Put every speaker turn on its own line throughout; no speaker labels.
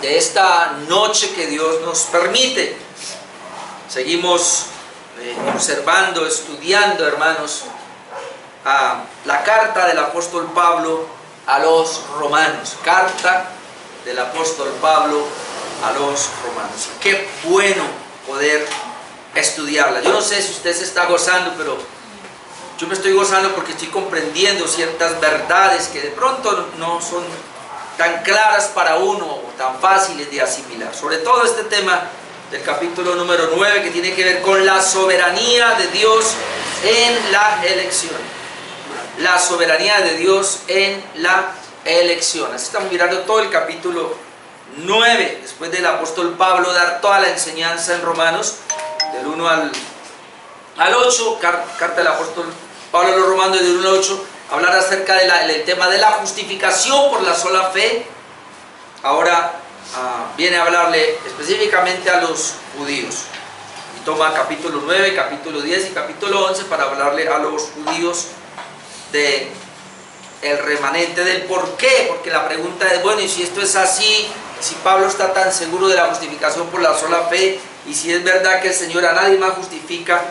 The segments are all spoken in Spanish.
de esta noche que Dios nos permite. Seguimos observando, estudiando, hermanos, la carta del apóstol Pablo a los romanos. Carta del apóstol Pablo a los romanos. Qué bueno poder estudiarla. Yo no sé si usted se está gozando, pero yo me estoy gozando porque estoy comprendiendo ciertas verdades que de pronto no son tan claras para uno o tan fáciles de asimilar. Sobre todo este tema del capítulo número 9, que tiene que ver con la soberanía de Dios en la elección. La soberanía de Dios en la elección. Así estamos mirando todo el capítulo 9, después del apóstol Pablo dar toda la enseñanza en Romanos, del 1 al 8, carta del apóstol Pablo a los romanos del 1 al 8, hablar acerca del tema de la justificación por la sola fe. Ahora viene a hablarle específicamente a los judíos. Y toma capítulo 9, capítulo 10 y capítulo 11 para hablarle a los judíos de el remanente, del por qué. Porque la pregunta es, bueno, y si esto es así, si Pablo está tan seguro de la justificación por la sola fe, y si es verdad que el Señor a nadie más justifica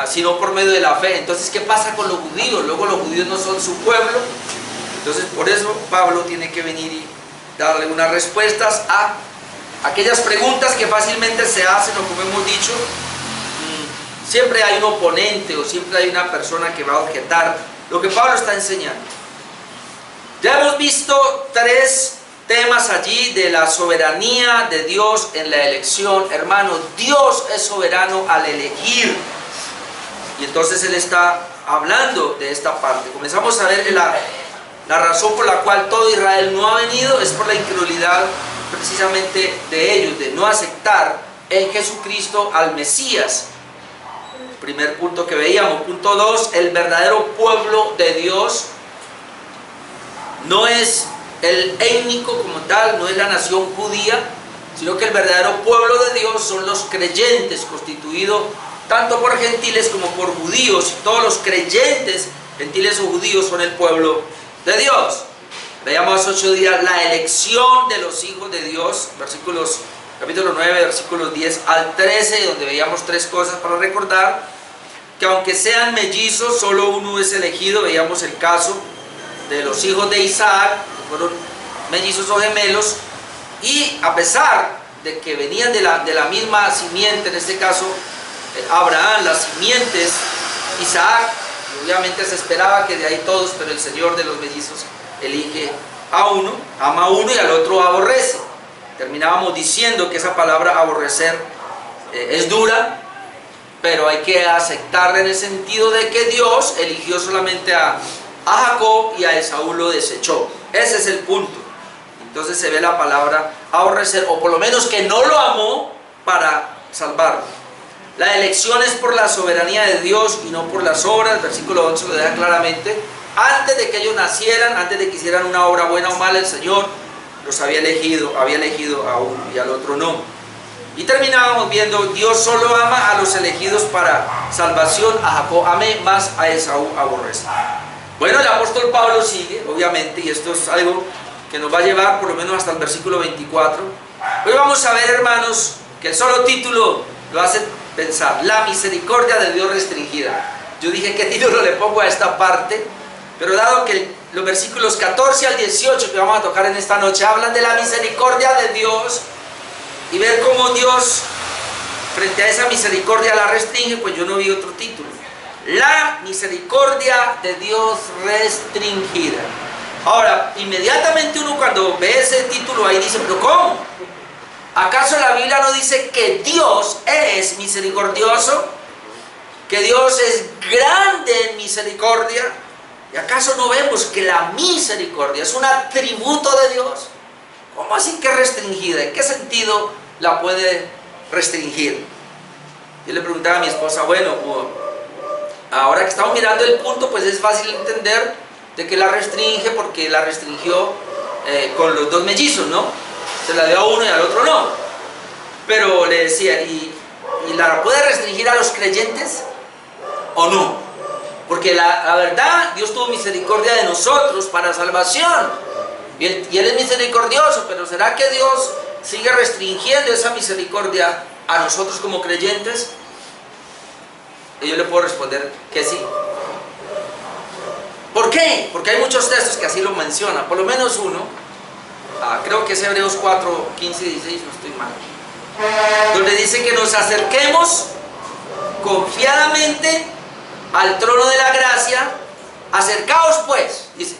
sino por medio de la fe, entonces ¿qué pasa con los judíos? Luego los judíos no son su pueblo. Entonces por eso Pablo tiene que venir y darle unas respuestas a aquellas preguntas que fácilmente se hacen, o como hemos dicho, siempre hay un oponente o siempre hay una persona que va a objetar lo que Pablo está enseñando. Ya hemos visto 3 temas allí de la soberanía de Dios en la elección. Hermanos, Dios es soberano al elegir. Y entonces Él está hablando de esta parte. Comenzamos a ver la razón por la cual todo Israel no ha venido, es por la incredulidad precisamente de ellos, de no aceptar en Jesucristo al Mesías. Primer punto que veíamos. Punto 2, el verdadero pueblo de Dios no es el étnico como tal, no es la nación judía, sino que el verdadero pueblo de Dios son los creyentes, constituidos tanto por gentiles como por judíos. Todos los creyentes, gentiles o judíos, son el pueblo de Dios. Veamos hace 8 días la elección de los hijos de Dios, capítulo 9, versículos 10 al 13, donde veíamos 3 cosas para recordar: que aunque sean mellizos, solo uno es elegido. Veíamos el caso de los hijos de Isaac, que fueron mellizos o gemelos, y a pesar de que venían de la misma simiente, en este caso Abraham, las simientes, Isaac, y obviamente se esperaba que de ahí todos, pero el Señor de los mellizos elige a uno, ama a uno y al otro aborrece. Terminábamos diciendo que esa palabra aborrecer es dura, pero hay que aceptarla en el sentido de que Dios eligió solamente a Jacob y a Esaú lo desechó. Ese es el punto. Entonces se ve la palabra aborrecer, o por lo menos que no lo amó para salvarlo. La elección es por la soberanía de Dios y no por las obras. El versículo 11 lo deja claramente. Antes de que ellos nacieran, antes de que hicieran una obra buena o mala, el Señor los había elegido a uno y al otro no. Y terminábamos viendo, Dios solo ama a los elegidos para salvación. A Jacob amé, más a Esaú aborrece. Bueno, el apóstol Pablo sigue, obviamente, y esto es algo que nos va a llevar por lo menos hasta el versículo 24. Hoy vamos a ver, hermanos, que el solo título lo hace pensar: la misericordia de Dios restringida. Yo dije qué título le pongo a esta parte, pero dado que los versículos 14 al 18 que vamos a tocar en esta noche hablan de la misericordia de Dios, y ver cómo Dios frente a esa misericordia la restringe, pues yo no vi otro título: la misericordia de Dios restringida. Ahora, inmediatamente uno cuando ve ese título ahí dice, ¿pero cómo? ¿Acaso la Biblia no dice que Dios es misericordioso? ¿Que Dios es grande en misericordia? ¿Y acaso no vemos que la misericordia es un atributo de Dios? ¿Cómo así que restringida? ¿En qué sentido la puede restringir? Yo le preguntaba a mi esposa, bueno, ahora que estamos mirando el punto, pues es fácil entender de que la restringe, porque la restringió con los 2 mellizos, ¿no? Se la dio a uno y al otro no. Pero le decía, ¿y la puede restringir a los creyentes o no? Porque la verdad, Dios tuvo misericordia de nosotros para salvación. Y Él es misericordioso, pero ¿será que Dios sigue restringiendo esa misericordia a nosotros como creyentes? Y yo le puedo responder que sí. ¿Por qué? Porque hay muchos textos que así lo mencionan, por lo menos uno, creo que es Hebreos 4, 15 y 16, no estoy mal, donde dice que nos acerquemos confiadamente al trono de la gracia. Acercaos pues, dice,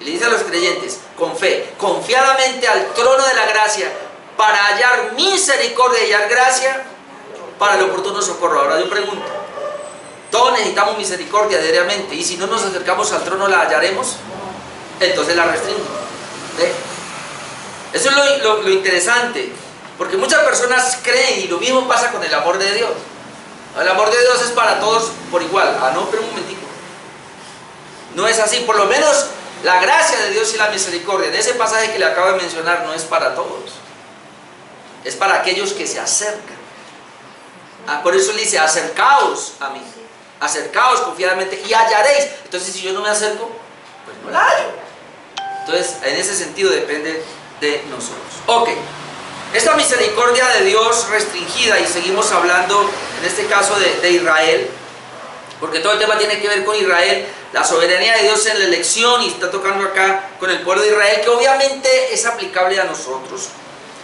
y le dice a los creyentes, con fe, confiadamente al trono de la gracia, para hallar misericordia y hallar gracia para el oportuno socorro. Ahora yo pregunto, todos necesitamos misericordia diariamente, y si no nos acercamos al trono la hallaremos, entonces la restringen. Eso es lo interesante, porque muchas personas creen, y lo mismo pasa con el amor de Dios. El amor de Dios es para todos por igual. No, pero un momentico. No es así. Por lo menos la gracia de Dios y la misericordia de ese pasaje que le acabo de mencionar no es para todos. Es para aquellos que se acercan. Por eso le dice, acercaos a mí. Acercaos confiadamente y hallaréis. Entonces, si yo no me acerco, pues no la hallo. Entonces, en ese sentido depende de nosotros. Ok. Esta misericordia de Dios restringida, y seguimos hablando en este caso de Israel, porque todo el tema tiene que ver con Israel, la soberanía de Dios en la elección, y está tocando acá con el pueblo de Israel, que obviamente es aplicable a nosotros.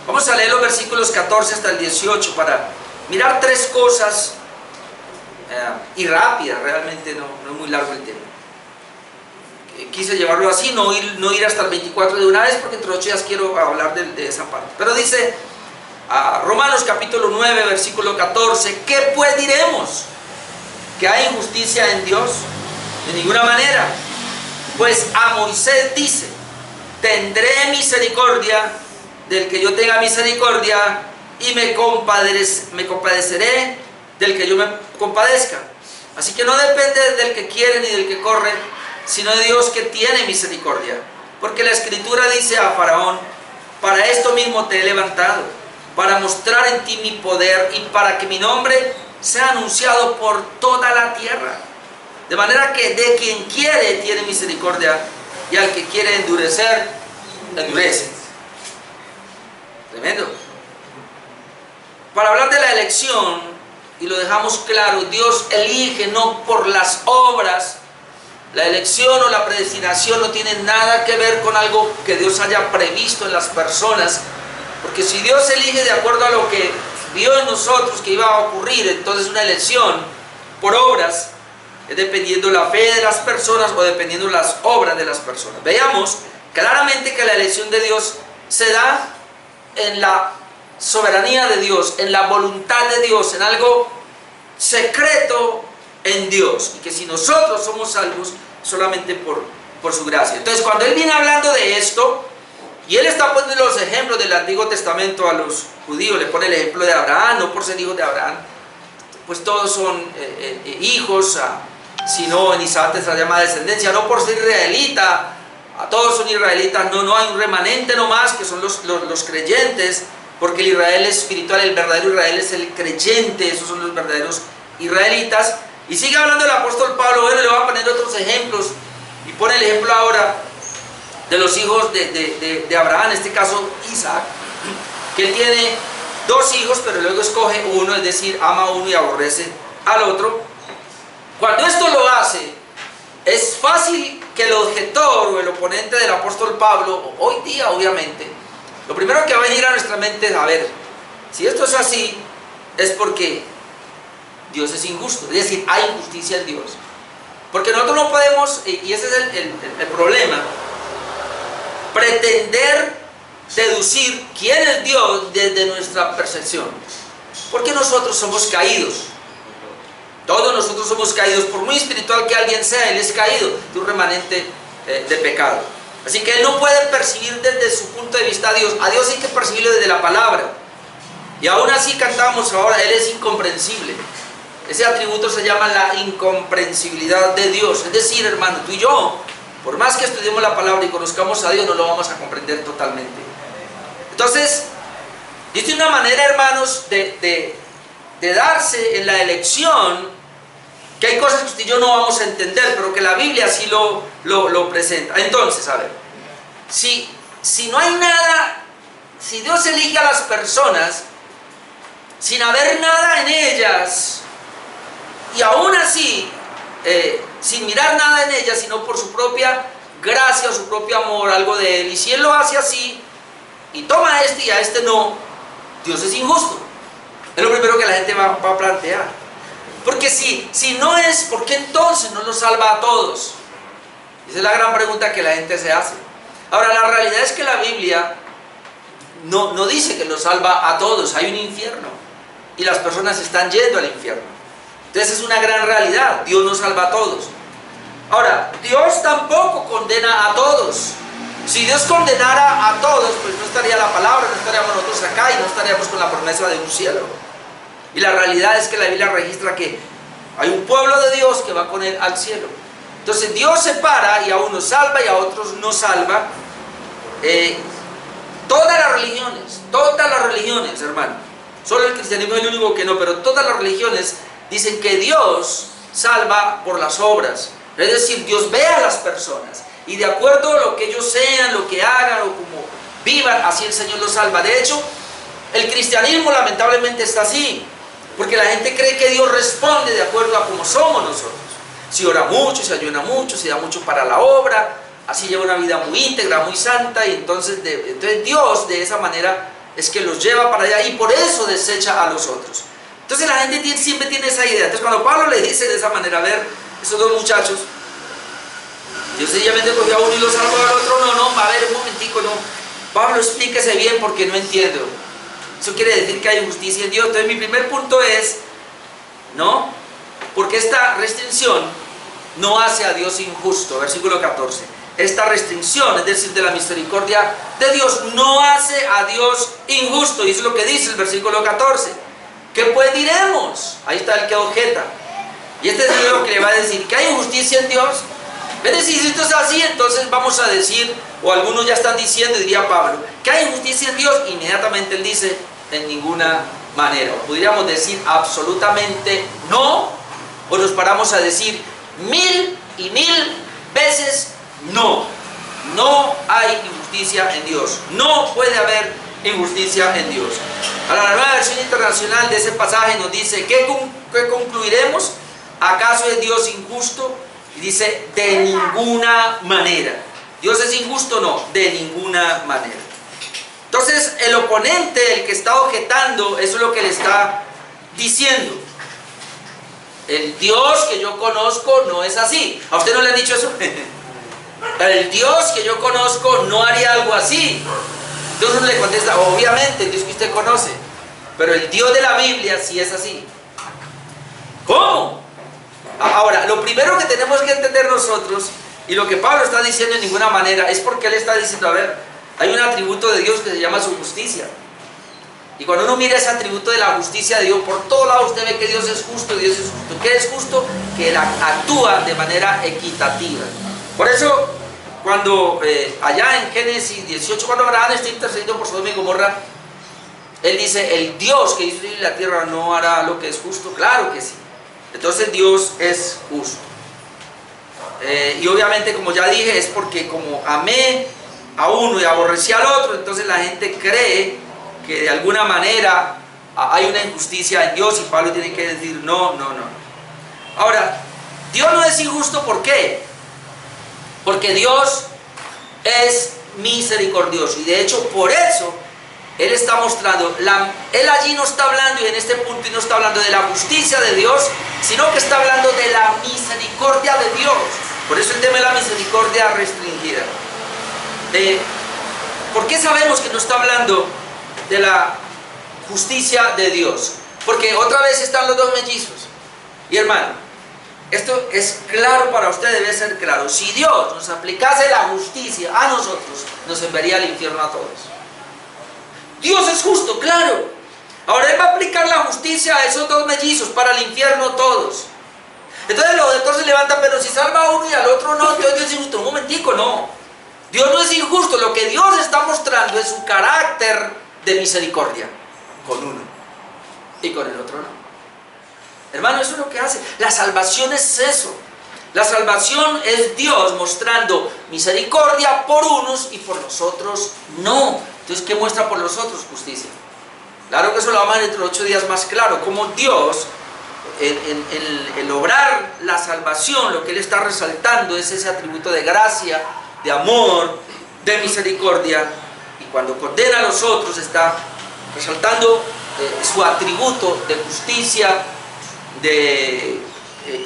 Vamos a leer los versículos 14 hasta el 18 para mirar tres cosas, y rápidas, realmente no es muy largo el tema. Quise llevarlo así, no ir hasta el 24 de una vez, porque entre 8 días quiero hablar de esa parte. Pero dice Romanos capítulo 9, versículo 14, ¿qué pues diremos? ¿Que hay injusticia en Dios? De ninguna manera. Pues a Moisés dice, tendré misericordia del que yo tenga misericordia, y me compadeceré del que yo me compadezca. Así que no depende del que quiere ni del que corre, sino de Dios que tiene misericordia. Porque la Escritura dice a Faraón, para esto mismo te he levantado, para mostrar en ti mi poder y para que mi nombre sea anunciado por toda la tierra. De manera que de quien quiere tiene misericordia, y al que quiere endurecer, endurece. Tremendo. Para hablar de la elección, y lo dejamos claro, Dios elige no por las obras. La elección o la predestinación no tiene nada que ver con algo que Dios haya previsto en las personas, porque si Dios elige de acuerdo a lo que vio en nosotros que iba a ocurrir, entonces una elección por obras es dependiendo la fe de las personas o dependiendo las obras de las personas. Veamos claramente que la elección de Dios se da en la soberanía de Dios, en la voluntad de Dios, en algo secreto en Dios, y que si nosotros somos salvos solamente por su gracia. Entonces, cuando Él viene hablando de esto, y Él está poniendo los ejemplos del Antiguo Testamento a los judíos, le pone el ejemplo de Abraham, no por ser hijos de Abraham, pues todos son hijos, sino en Isaac te será llamada descendencia, no por ser israelita, todos son israelitas, no hay un remanente nomás que son los creyentes, porque el Israel espiritual, el verdadero Israel es el creyente, esos son los verdaderos israelitas. Y sigue hablando el apóstol Pablo, bueno, le va a poner otros ejemplos, y pone el ejemplo ahora de los hijos de Abraham, en este caso Isaac, que él tiene dos hijos, pero luego escoge uno, es decir, ama a uno y aborrece al otro. Cuando esto lo hace, es fácil que el objetor o el oponente del apóstol Pablo, hoy día obviamente, lo primero que va a venir a nuestra mente es, a ver, si esto es así, es porque Dios es injusto, es decir, hay injusticia en Dios. Porque nosotros no podemos, y ese es el problema, pretender deducir quién es Dios desde nuestra percepción. Porque nosotros somos caídos. Todos nosotros somos caídos, por muy espiritual que alguien sea, Él es caído de un remanente de pecado. Así que Él no puede percibir desde su punto de vista a Dios hay que percibirlo desde la palabra. Y aún así cantamos ahora, Él es incomprensible. Ese atributo se llama la incomprensibilidad de Dios. Es decir, hermano, tú y yo, por más que estudiemos la palabra y conozcamos a Dios, no lo vamos a comprender totalmente. Entonces, dice una manera, hermanos, de darse en la elección, que hay cosas que usted y yo no vamos a entender, pero que la Biblia sí lo presenta. Entonces, a ver, si si no hay nada, si Dios elige a las personas sin haber nada en ellas, y aún así, sin mirar nada en ellas, sino por su propia gracia o su propio amor, algo de Él, y si Él lo hace así, y toma a este y a este no, Dios es injusto. Es lo primero que la gente va a plantear. Porque si no es, ¿por qué entonces no los salva a todos? Esa es la gran pregunta que la gente se hace. Ahora, la realidad es que la Biblia no dice que los salva a todos. Hay un infierno y las personas están yendo al infierno. Entonces es una gran realidad. Dios no salva a todos. Ahora, Dios tampoco condena a todos. Si Dios condenara a todos, pues no estaría la palabra, no estaríamos nosotros acá y no estaríamos con la promesa de un cielo. Y la realidad es que la Biblia registra que hay un pueblo de Dios que va con Él al cielo. Entonces Dios separa y a unos salva y a otros no salva. Todas las religiones, hermano. Solo el cristianismo es el único que no, pero todas las religiones dicen que Dios salva por las obras. Es decir, Dios ve a las personas y de acuerdo a lo que ellos sean, lo que hagan o como vivan, así el Señor los salva. De hecho, el cristianismo lamentablemente está así, porque la gente cree que Dios responde de acuerdo a cómo somos nosotros. Si ora mucho, si ayuna mucho, si da mucho para la obra, así lleva una vida muy íntegra, muy santa, y entonces Dios de esa manera es que los lleva para allá y por eso desecha a los otros. Entonces la gente siempre tiene esa idea. Entonces cuando Pablo le dice de esa manera, a ver, esos dos muchachos, Dios sencillamente cogió a uno y lo salvó al otro, no, a ver, un momentico, no. Pablo, explíquese bien porque no entiendo. Eso quiere decir que hay injusticia en Dios. Entonces mi primer punto es, no, porque esta restricción no hace a Dios injusto. Versículo 14. Esta restricción, es decir, de la misericordia de Dios, no hace a Dios injusto. Y eso es lo que dice el versículo 14. ¿Qué pues diremos? Ahí está el que objeta. Y este es lo que le va a decir, que hay injusticia en Dios. Es decir, si esto es así, entonces vamos a decir, o algunos ya están diciendo, diría Pablo, que hay injusticia en Dios. Inmediatamente él dice, en ninguna manera. O podríamos decir absolutamente no, o nos paramos a decir 1000 y 1000 veces no. No hay injusticia en Dios. No puede haber injusticia en Dios. A la nueva versión internacional de ese pasaje nos dice, ¿qué concluiremos? ¿Acaso es Dios injusto? Y dice, de ninguna manera. ¿Dios es injusto? No, de ninguna manera. Entonces el oponente, el que está objetando, eso es lo que le está diciendo. El Dios que yo conozco no es así. ¿A usted no le han dicho eso? El Dios que yo conozco no haría algo así. Dios no le contesta, obviamente, el Dios que usted conoce. Pero el Dios de la Biblia sí es así. ¿Cómo? Ahora, lo primero que tenemos que entender nosotros, y lo que Pablo está diciendo en ninguna manera, es porque él está diciendo, a ver, hay un atributo de Dios que se llama su justicia. Y cuando uno mira ese atributo de la justicia de Dios, por todo lado usted ve que Dios es justo, Dios es justo. ¿Qué es justo? Que él actúa de manera equitativa. Por eso, cuando allá en Génesis 18, cuando Abraham está intercediendo por Sodoma y Gomorra, él dice, el Dios que hizo la tierra no hará lo que es justo. Claro que sí. Entonces Dios es justo. Y obviamente, como ya dije, es porque como amé a uno y aborrecí al otro, entonces la gente cree que de alguna manera hay una injusticia en Dios y Pablo tiene que decir no. Ahora, Dios no es injusto, ¿por qué? Porque Dios es misericordioso y de hecho por eso Él está mostrando, Él allí no está hablando, y en este punto y no está hablando de la justicia de Dios, sino que está hablando de la misericordia de Dios. Por eso el tema de la misericordia restringida. ¿Por qué sabemos que no está hablando de la justicia de Dios? Porque otra vez están los dos mellizos. Y hermano, esto es claro para usted, debe ser claro. Si Dios nos aplicase la justicia a nosotros, nos enviaría al infierno a todos. Dios es justo, claro. Ahora Él va a aplicar la justicia a esos dos mellizos, para el infierno todos. Entonces los doctores se levantan, pero si salva a uno y al otro no, Dios es injusto. Un momentico, no. Dios no es injusto. Lo que Dios está mostrando es su carácter de misericordia con uno y con el otro no. Hermano, eso es lo que hace. La salvación es eso. La salvación es Dios mostrando misericordia por unos y por los otros no. Entonces, ¿qué muestra por los otros? Justicia. Claro que eso lo vamos a ver dentro de 8 días más claro, como Dios, en lograr la salvación, lo que Él está resaltando es ese atributo de gracia, de amor, de misericordia, y cuando condena a los otros está resaltando su atributo de justicia, de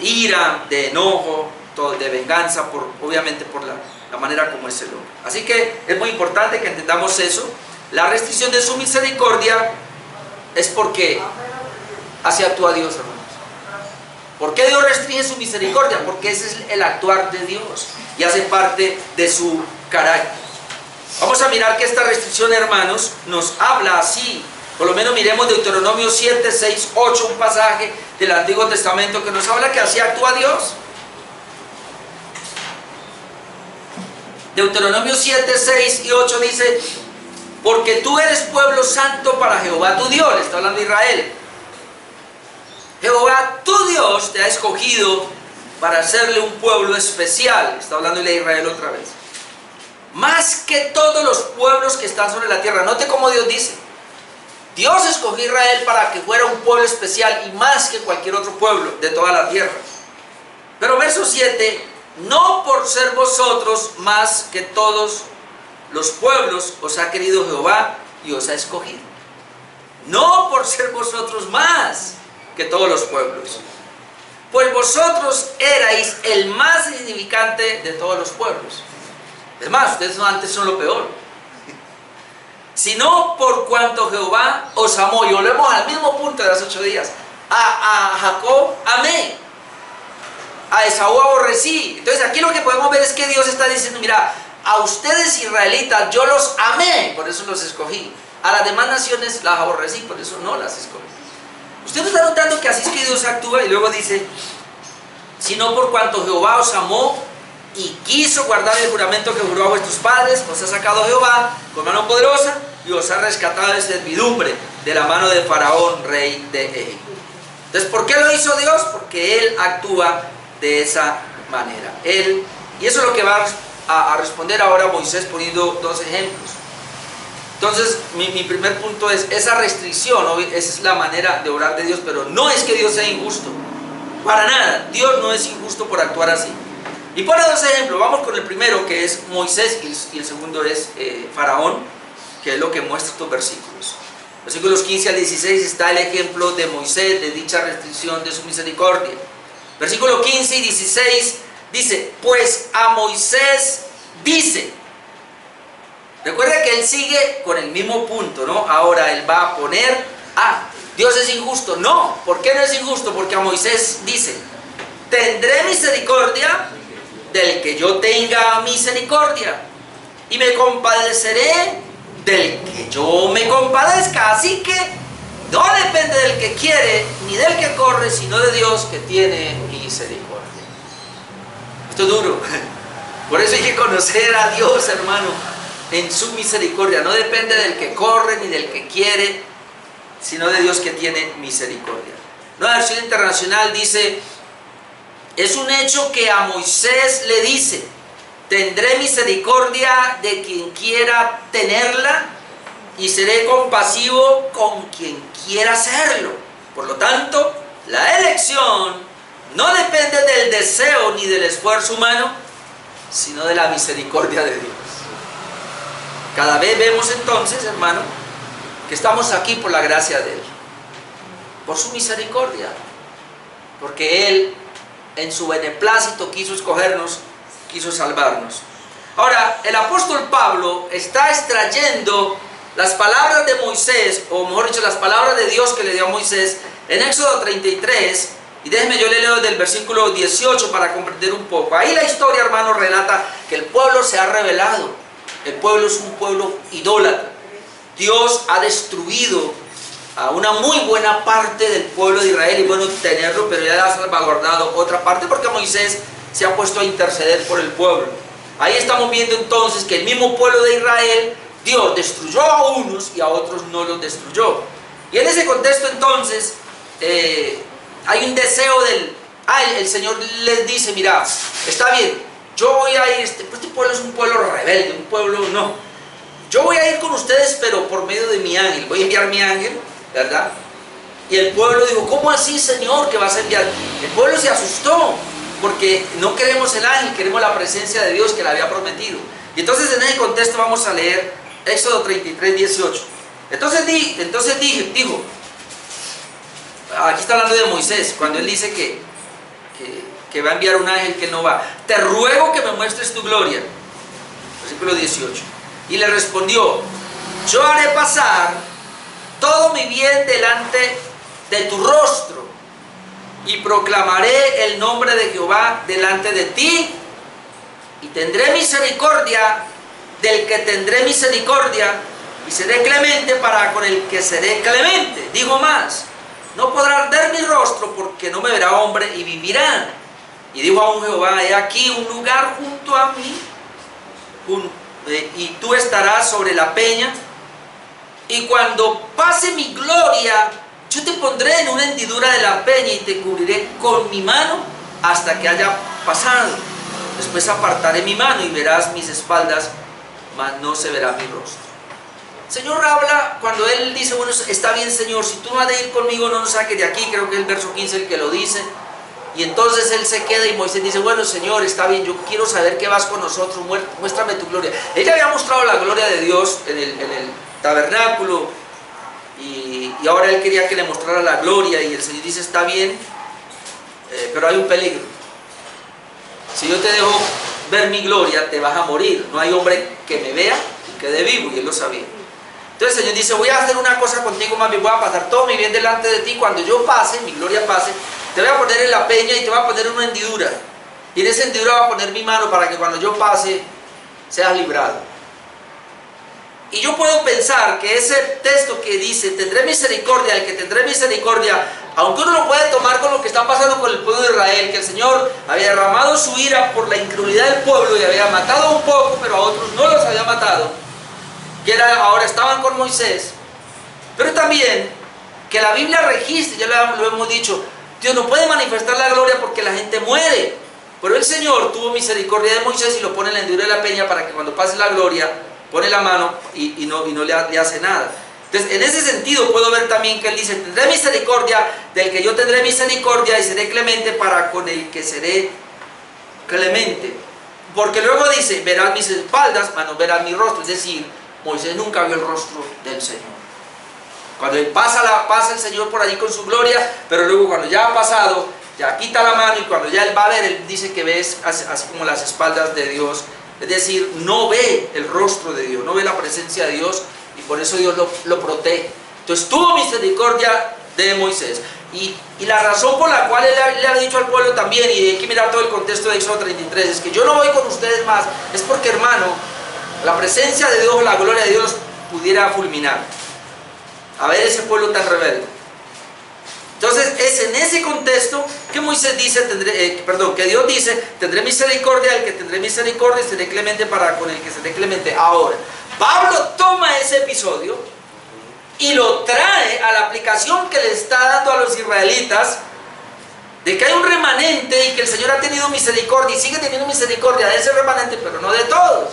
ira, de enojo, de venganza, obviamente por la manera como Él se logra. Así que es muy importante que entendamos eso. La restricción de su misericordia es porque así actúa Dios, hermanos. ¿Por qué Dios restringe su misericordia? Porque ese es el actuar de Dios y hace parte de su carácter. Vamos a mirar que esta restricción, hermanos, nos habla así. Por lo menos miremos Deuteronomio 7, 6, 8, un pasaje del Antiguo Testamento que nos habla que así actúa Dios. Deuteronomio 7, 6 y 8 dice: porque tú eres pueblo santo para Jehová tu Dios. Le está hablando Israel. Jehová tu Dios te ha escogido para hacerle un pueblo especial. Está hablando de Israel otra vez. Más que todos los pueblos que están sobre la tierra. Note cómo Dios dice. Dios escogió a Israel para que fuera un pueblo especial y más que cualquier otro pueblo de toda la tierra. Pero verso 7, no por ser vosotros más que todos los pueblos os ha querido Jehová y os ha escogido. No por ser vosotros más que todos los pueblos, pues vosotros erais el más insignificante de todos los pueblos. Es más, ustedes antes son lo peor. Sino por cuanto Jehová os amó. Y volvemos al mismo punto de hace 8 días. A Jacob amé, a Esaú aborrecí. Entonces aquí lo que podemos ver es que Dios está diciendo: mira, a ustedes israelitas yo los amé, por eso los escogí. A las demás naciones las aborrecí, por eso no las escogí. Usted está notando que así es que Dios actúa. Y luego dice: sino por cuanto Jehová os amó y quiso guardar el juramento que juró a vuestros padres, os ha sacado Jehová con mano poderosa y os ha rescatado de servidumbre de la mano de Faraón, rey de Egipto. Entonces, ¿por qué lo hizo Dios? Porque Él actúa de esa manera. Y eso es lo que va a responder ahora Moisés poniendo 2 ejemplos. Entonces, mi primer punto es esa restricción, ¿no? Esa es la manera de obrar de Dios, pero no es que Dios sea injusto. Para nada. Dios no es injusto por actuar así. Y pone 2 ejemplos. Vamos con el primero, que es Moisés, y el segundo es Faraón, que es lo que muestra estos versículos. Versículos 15 al 16 está el ejemplo de Moisés, de dicha restricción de su misericordia. Versículo 15 y 16 dice: pues a Moisés dice. Recuerda que él sigue con el mismo punto, ¿no? Ahora él va a poner: Dios es injusto. No, ¿por qué no es injusto? Porque a Moisés dice: tendré misericordia del que yo tenga misericordia, y me compadeceré del que yo me compadezca. Así que no depende del que quiere ni del que corre, sino de Dios que tiene misericordia. Esto es duro. Por eso hay que conocer a Dios, hermano, en su misericordia. No depende del que corre ni del que quiere, sino de Dios que tiene misericordia. Nueva Versión Internacional dice: es un hecho que a Moisés le dice: tendré misericordia de quien quiera tenerla y seré compasivo con quien quiera serlo. Por lo tanto, la elección no depende del deseo ni del esfuerzo humano, sino de la misericordia de Dios. Cada vez vemos entonces, hermano, que estamos aquí por la gracia de Él, por su misericordia, porque Él en su beneplácito quiso escogernos, quiso salvarnos. Ahora, el apóstol Pablo está extrayendo las palabras de Moisés, o mejor dicho, las palabras de Dios que le dio a Moisés en Éxodo 33, y déjenme yo le leo desde el versículo 18 para comprender un poco. Ahí la historia, hermano, relata que el pueblo se ha rebelado. El pueblo es un pueblo idólatra. Dios ha destruido a una muy buena parte del pueblo de Israel, y bueno tenerlo, pero ya ha salvaguardado otra parte porque Moisés se ha puesto a interceder por el pueblo. Ahí estamos viendo entonces que el mismo pueblo de Israel, Dios destruyó a unos y a otros no los destruyó. Y en ese contexto entonces hay un deseo el Señor les dice, mira, está bien, yo voy a ir, este pueblo es un pueblo rebelde, un pueblo no. Yo voy a ir con ustedes, pero por medio de mi ángel, voy a enviar mi ángel, ¿verdad? Y el pueblo dijo, ¿cómo así, Señor, que vas a enviar? El pueblo se asustó, porque no queremos el ángel, queremos la presencia de Dios que le había prometido. Y entonces en ese contexto vamos a leer Éxodo 33, 18. Entonces dijo, aquí está hablando de Moisés, cuando él dice que va a enviar un ángel que no va. Te ruego que me muestres tu gloria. Versículo 18. Y le respondió, yo haré pasar todo mi bien delante de tu rostro y proclamaré el nombre de Jehová delante de ti y tendré misericordia del que tendré misericordia y seré clemente para con el que seré clemente. Dijo más, no podrá ver mi rostro porque no me verá hombre y vivirá. Y dijo aún Jehová, he aquí un lugar junto a mí y tú estarás sobre la peña y cuando pase mi gloria yo te pondré en una hendidura de la peña y te cubriré con mi mano hasta que haya pasado. Después apartaré mi mano y verás mis espaldas, mas no se verá mi rostro. El Señor habla cuando Él dice, bueno, está bien, Señor, si tú no has de ir conmigo, no nos saques de aquí. Creo que es el verso 15 el que lo dice. Y entonces Él se queda y Moisés dice, bueno, Señor, está bien, yo quiero saber que vas con nosotros, muéstrame tu gloria. Él ya había mostrado la gloria de Dios en el tabernáculo y ahora Él quería que le mostrara la gloria y el Señor dice, está bien, pero hay un peligro. Si yo te dejo ver mi gloria, te vas a morir. No hay hombre que me vea y quede vivo, y Él lo sabía. Entonces el Señor dice, voy a hacer una cosa contigo, mami, voy a pasar todo mi bien delante de ti. Cuando yo pase, mi gloria pase, te voy a poner en la peña y te voy a poner en una hendidura. Y en esa hendidura voy a poner mi mano para que cuando yo pase, seas librado. Y yo puedo pensar que ese texto que dice, tendré misericordia, el que tendré misericordia, aunque uno lo puede tomar con lo que está pasando con el pueblo de Israel, que el Señor había derramado su ira por la incredulidad del pueblo y había matado un poco, pero a otros no los había matado, que ahora estaban con Moisés. Pero también que la Biblia registra, ya lo hemos dicho, Dios no puede manifestar la gloria porque la gente muere. Pero el Señor tuvo misericordia de Moisés y lo pone en la hendidura de la peña para que cuando pase la gloria, pone la mano y no le hace nada. Entonces, en ese sentido puedo ver también que Él dice, tendré misericordia del que yo tendré misericordia y seré clemente para con el que seré clemente. Porque luego dice, verás mis espaldas, mas no verás mi rostro. Es decir, Moisés nunca vio el rostro del Señor. Cuando él pasa el Señor por allí con su gloria, pero luego cuando ya ha pasado, ya quita la mano y cuando ya Él va a ver, Él dice que ves así como las espaldas de Dios. Es decir, no ve el rostro de Dios, no ve la presencia de Dios y por eso Dios lo protege. Entonces tuvo misericordia de Moisés. Y la razón por la cual Él le ha dicho al pueblo también, y hay que mirar todo el contexto de Éxodo 33, es que yo no voy con ustedes más, es porque, hermano, la presencia de Dios, la gloria de Dios los pudiera fulminar. A ver ese pueblo tan rebelde. Entonces es en ese contexto que Moisés dice, que Dios dice, tendré misericordia del que tendré misericordia y seré clemente para con el que seré clemente. Ahora, Pablo toma ese episodio y lo trae a la aplicación que le está dando a los israelitas de que hay un remanente y que el Señor ha tenido misericordia y sigue teniendo misericordia de ese remanente, pero no de todos.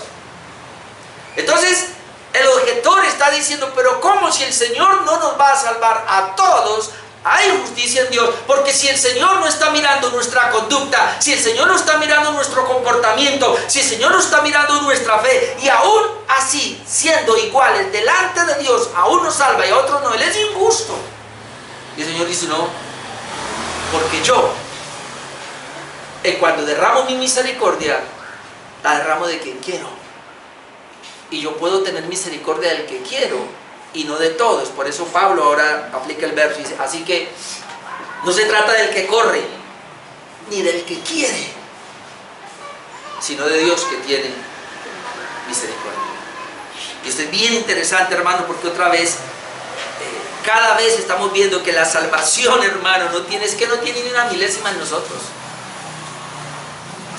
Entonces el objetor está diciendo, pero ¿cómo si el Señor no nos va a salvar a todos? Hay justicia en Dios, porque si el Señor no está mirando nuestra conducta, si el Señor no está mirando nuestro comportamiento, si el Señor no está mirando nuestra fe, y aún así, siendo iguales delante de Dios, a uno salva y a otro no, Él es injusto. Y el Señor dice, no, porque yo, cuando derramo mi misericordia, la derramo de quien quiero. Y yo puedo tener misericordia del que quiero y no de todos. Por eso Pablo ahora aplica el verso y dice, así que no se trata del que corre ni del que quiere, sino de Dios que tiene misericordia. Y esto es bien interesante, hermano, porque otra vez cada vez estamos viendo que la salvación, hermano, no tiene ni una milésima en nosotros,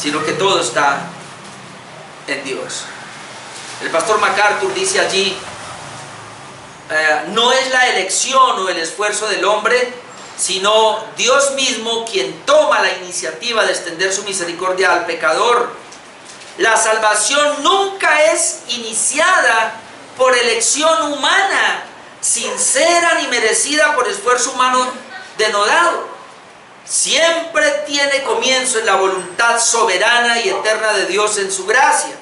sino que todo está en Dios. El pastor MacArthur dice allí, no es la elección o el esfuerzo del hombre, sino Dios mismo quien toma la iniciativa de extender su misericordia al pecador. La salvación nunca es iniciada por elección humana, sincera ni merecida por esfuerzo humano denodado. Siempre tiene comienzo en la voluntad soberana y eterna de Dios en su gracia.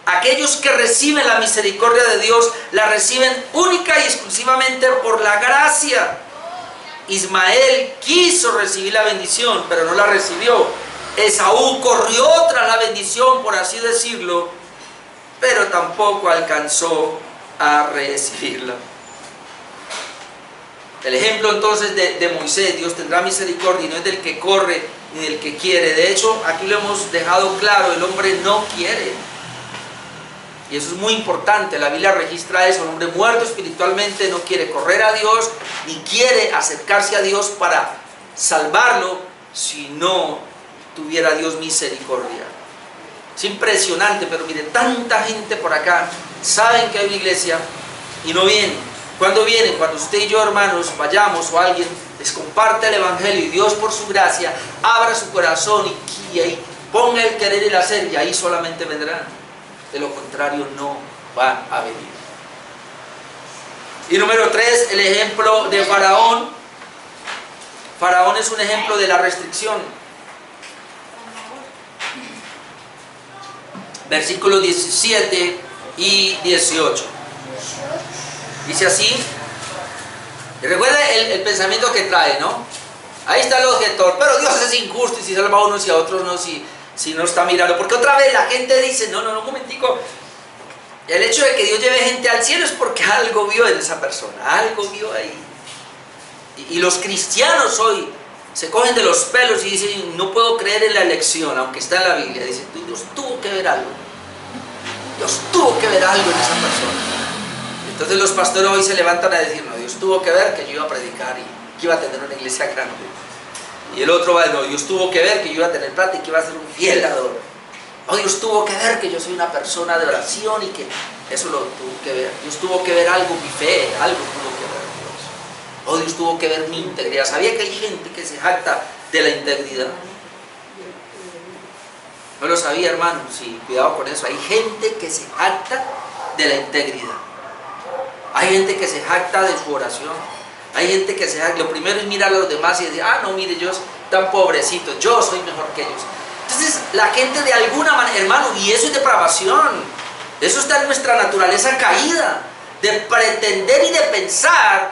Aquellos que reciben la misericordia de Dios la reciben única y exclusivamente por la gracia. Ismael quiso recibir la bendición, pero no la recibió. Esaú corrió tras la bendición, por así decirlo, pero tampoco alcanzó a recibirla. El ejemplo entonces de Moisés: Dios tendrá misericordia, y no es del que corre ni del que quiere. De hecho, aquí lo hemos dejado claro: el hombre no quiere. Y eso es muy importante. La Biblia registra eso: el hombre muerto espiritualmente no quiere correr a Dios, ni quiere acercarse a Dios para salvarlo si no tuviera Dios misericordia. Es impresionante, pero mire, tanta gente por acá saben que hay una iglesia y no vienen. ¿Cuándo vienen? Cuando usted y yo, hermanos, vayamos o alguien les comparte el evangelio y Dios, por su gracia, abra su corazón y ponga el querer y el hacer, y ahí solamente vendrán. De lo contrario, no van a venir. Y número 3, el ejemplo de Faraón. Faraón es un ejemplo de la restricción. Versículos 17 y 18. Dice así. Y recuerda el pensamiento que trae, ¿no? Ahí está el objetor: pero Dios es injusto, y si salva a unos y a otros no, si no está mirando. Porque otra vez la gente dice: no, un momentico, el hecho de que Dios lleve gente al cielo es porque algo vio en esa persona, algo vio ahí. Y los cristianos hoy se cogen de los pelos y dicen: no puedo creer en la elección, aunque está en la Biblia. Dicen: Dios tuvo que ver algo, Dios tuvo que ver algo en esa persona. Entonces los pastores hoy se levantan a decir: no, Dios tuvo que ver que yo iba a predicar y que iba a tener una iglesia grande. Y el otro va: no, Dios tuvo que ver que yo iba a tener plata y que iba a ser un fiel adorador. Oh, Dios tuvo que ver que yo soy una persona de oración y que eso lo tuvo que ver. Dios tuvo que ver algo, mi fe, algo tuvo que ver Dios. Oh, Dios tuvo que ver mi integridad. ¿Sabía que hay gente que se jacta de la integridad? No lo sabía, hermano. Sí, cuidado con eso. Hay gente que se jacta de la integridad. Hay gente que se jacta de su oración. Hay gente que se jacta. Lo primero es mirar a los demás y decir: ah, no, mire, yo soy tan pobrecito, yo soy mejor que ellos. Entonces la gente de alguna manera, hermano, y eso es depravación. Eso está en nuestra naturaleza caída, de pretender y de pensar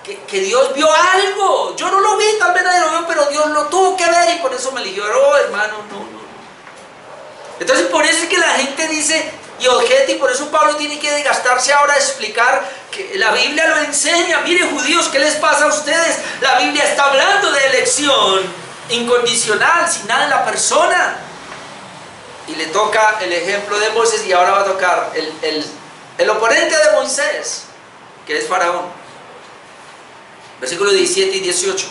que Dios vio algo. Yo no lo vi, tal vez nadie lo vio, pero Dios lo tuvo que ver y por eso me eligió. Oh, hermano, no. Entonces por eso es que la gente dice y objeta, y por eso Pablo tiene que desgastarse ahora a explicar que la Biblia lo enseña. Miren, judíos, ¿qué les pasa a ustedes? La Biblia está hablando de elección incondicional, sin nada en la persona. Y le toca el ejemplo de Moisés, y ahora va a tocar el oponente de Moisés, que es Faraón. Versículos 17 y 18.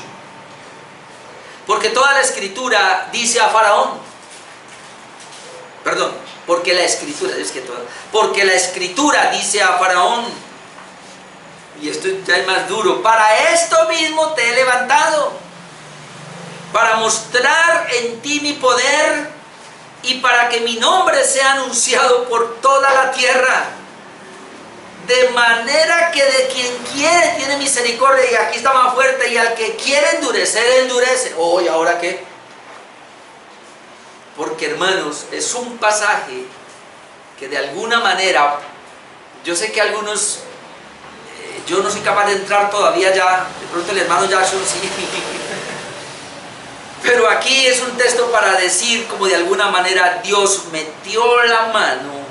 Porque toda la escritura dice a Faraón, perdón, porque la escritura dice a Faraón, y esto ya es más duro: para esto mismo te he levantado, para mostrar en ti mi poder y para que mi nombre sea anunciado por toda la tierra. De manera que de quien quiere tiene misericordia, y aquí está más fuerte, y al que quiere endurecer, endurece. Oh, ¿y ahora qué? Porque, hermanos, es un pasaje que de alguna manera, yo sé que algunos, yo no soy capaz de entrar todavía ya, de pronto el hermano Jackson sí. Pero aquí es un texto para decir como de alguna manera Dios metió la mano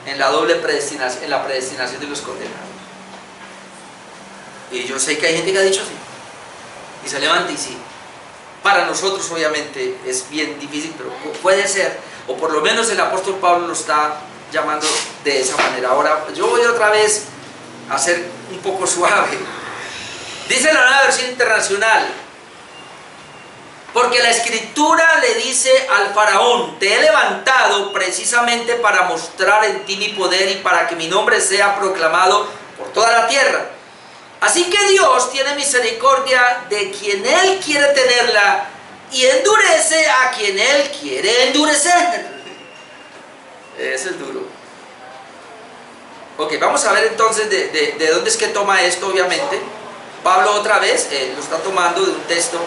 en la doble predestinación, en la predestinación de los condenados. Y yo sé que hay gente que ha dicho sí, y se levanta y sí. Para nosotros obviamente es bien difícil, pero puede ser, o por lo menos el apóstol Pablo lo está llamando de esa manera. Ahora yo voy otra vez a ser un poco suave. Dice la Nueva Versión Internacional: porque la escritura le dice al faraón: te he levantado precisamente para mostrar en ti mi poder y para que mi nombre sea proclamado por toda la tierra. Así que Dios tiene misericordia de quien Él quiere tenerla y endurece a quien Él quiere endurecer. Eso es duro. Ok, vamos a ver entonces de dónde es que toma esto, obviamente. Pablo otra vez lo está tomando de un texto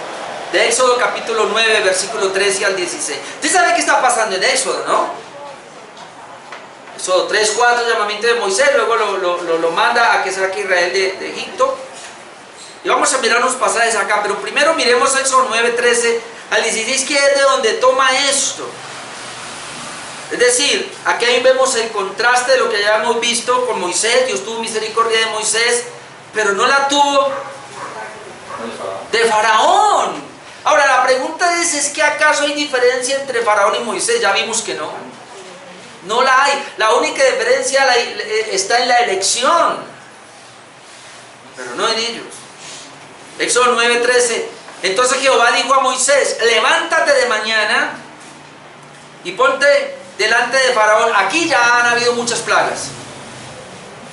de Éxodo capítulo 9, versículo 13 al 16. Usted sabe qué está pasando en Éxodo, ¿no? Éxodo 3, 4, llamamiento de Moisés, luego lo manda a que saque Israel de Egipto. Y vamos a mirar unos pasajes acá, pero primero miremos Éxodo 9, 13 al 16, que es de donde toma esto. Es decir, aquí vemos el contraste de lo que ya hemos visto con Moisés. Dios tuvo misericordia de Moisés, pero no la tuvo de Faraón. Ahora la pregunta ¿es que acaso hay diferencia entre Faraón y Moisés? Ya vimos que no. No la hay. La única diferencia está en la elección, pero no en ellos. Éxodo 9:13. Entonces Jehová dijo a Moisés: levántate de mañana y ponte delante de Faraón. Aquí ya han habido muchas plagas,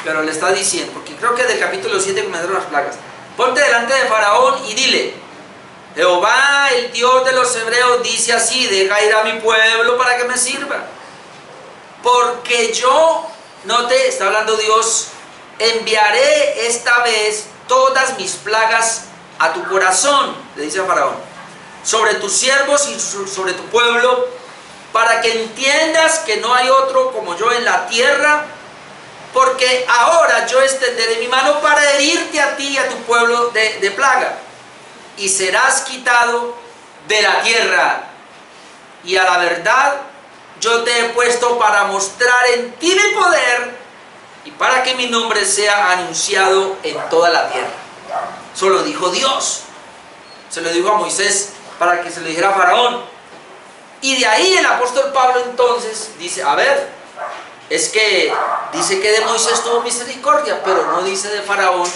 pero le está diciendo, porque creo que del capítulo 7 comenzaron las plagas. Ponte delante de Faraón y dile: Jehová, el Dios de los hebreos, dice así: deja ir a mi pueblo para que me sirva. Porque yo, note, está hablando Dios, enviaré esta vez todas mis plagas a tu corazón, le dice a Faraón, sobre tus siervos y sobre tu pueblo, para que entiendas que no hay otro como yo en la tierra, porque ahora yo extenderé mi mano para herirte a ti y a tu pueblo de plaga, y serás quitado de la tierra. Y a la verdad yo te he puesto para mostrar en ti mi poder y para que mi nombre sea anunciado en toda la tierra. Eso lo dijo Dios. Se lo dijo a Moisés para que se lo dijera a Faraón. Y de ahí el apóstol Pablo entonces dice, a ver, es que dice que de Moisés tuvo misericordia, pero no dice de Faraón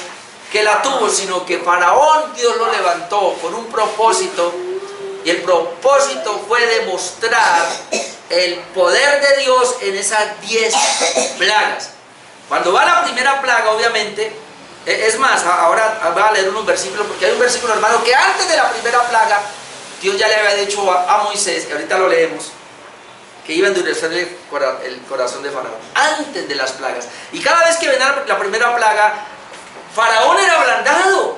que la tuvo, sino que Faraón Dios lo levantó con un propósito, y el propósito fue demostrar el poder de Dios en esas 10 plagas. Cuando va la primera plaga, obviamente, es más, ahora voy a leer unos versículos, porque hay un versículo, hermano, que antes de la primera plaga, Dios ya le había dicho a Moisés, y ahorita lo leemos, que iba a endurecer el corazón de Faraón, antes de las plagas. Y cada vez que venía la primera plaga, Faraón era ablandado,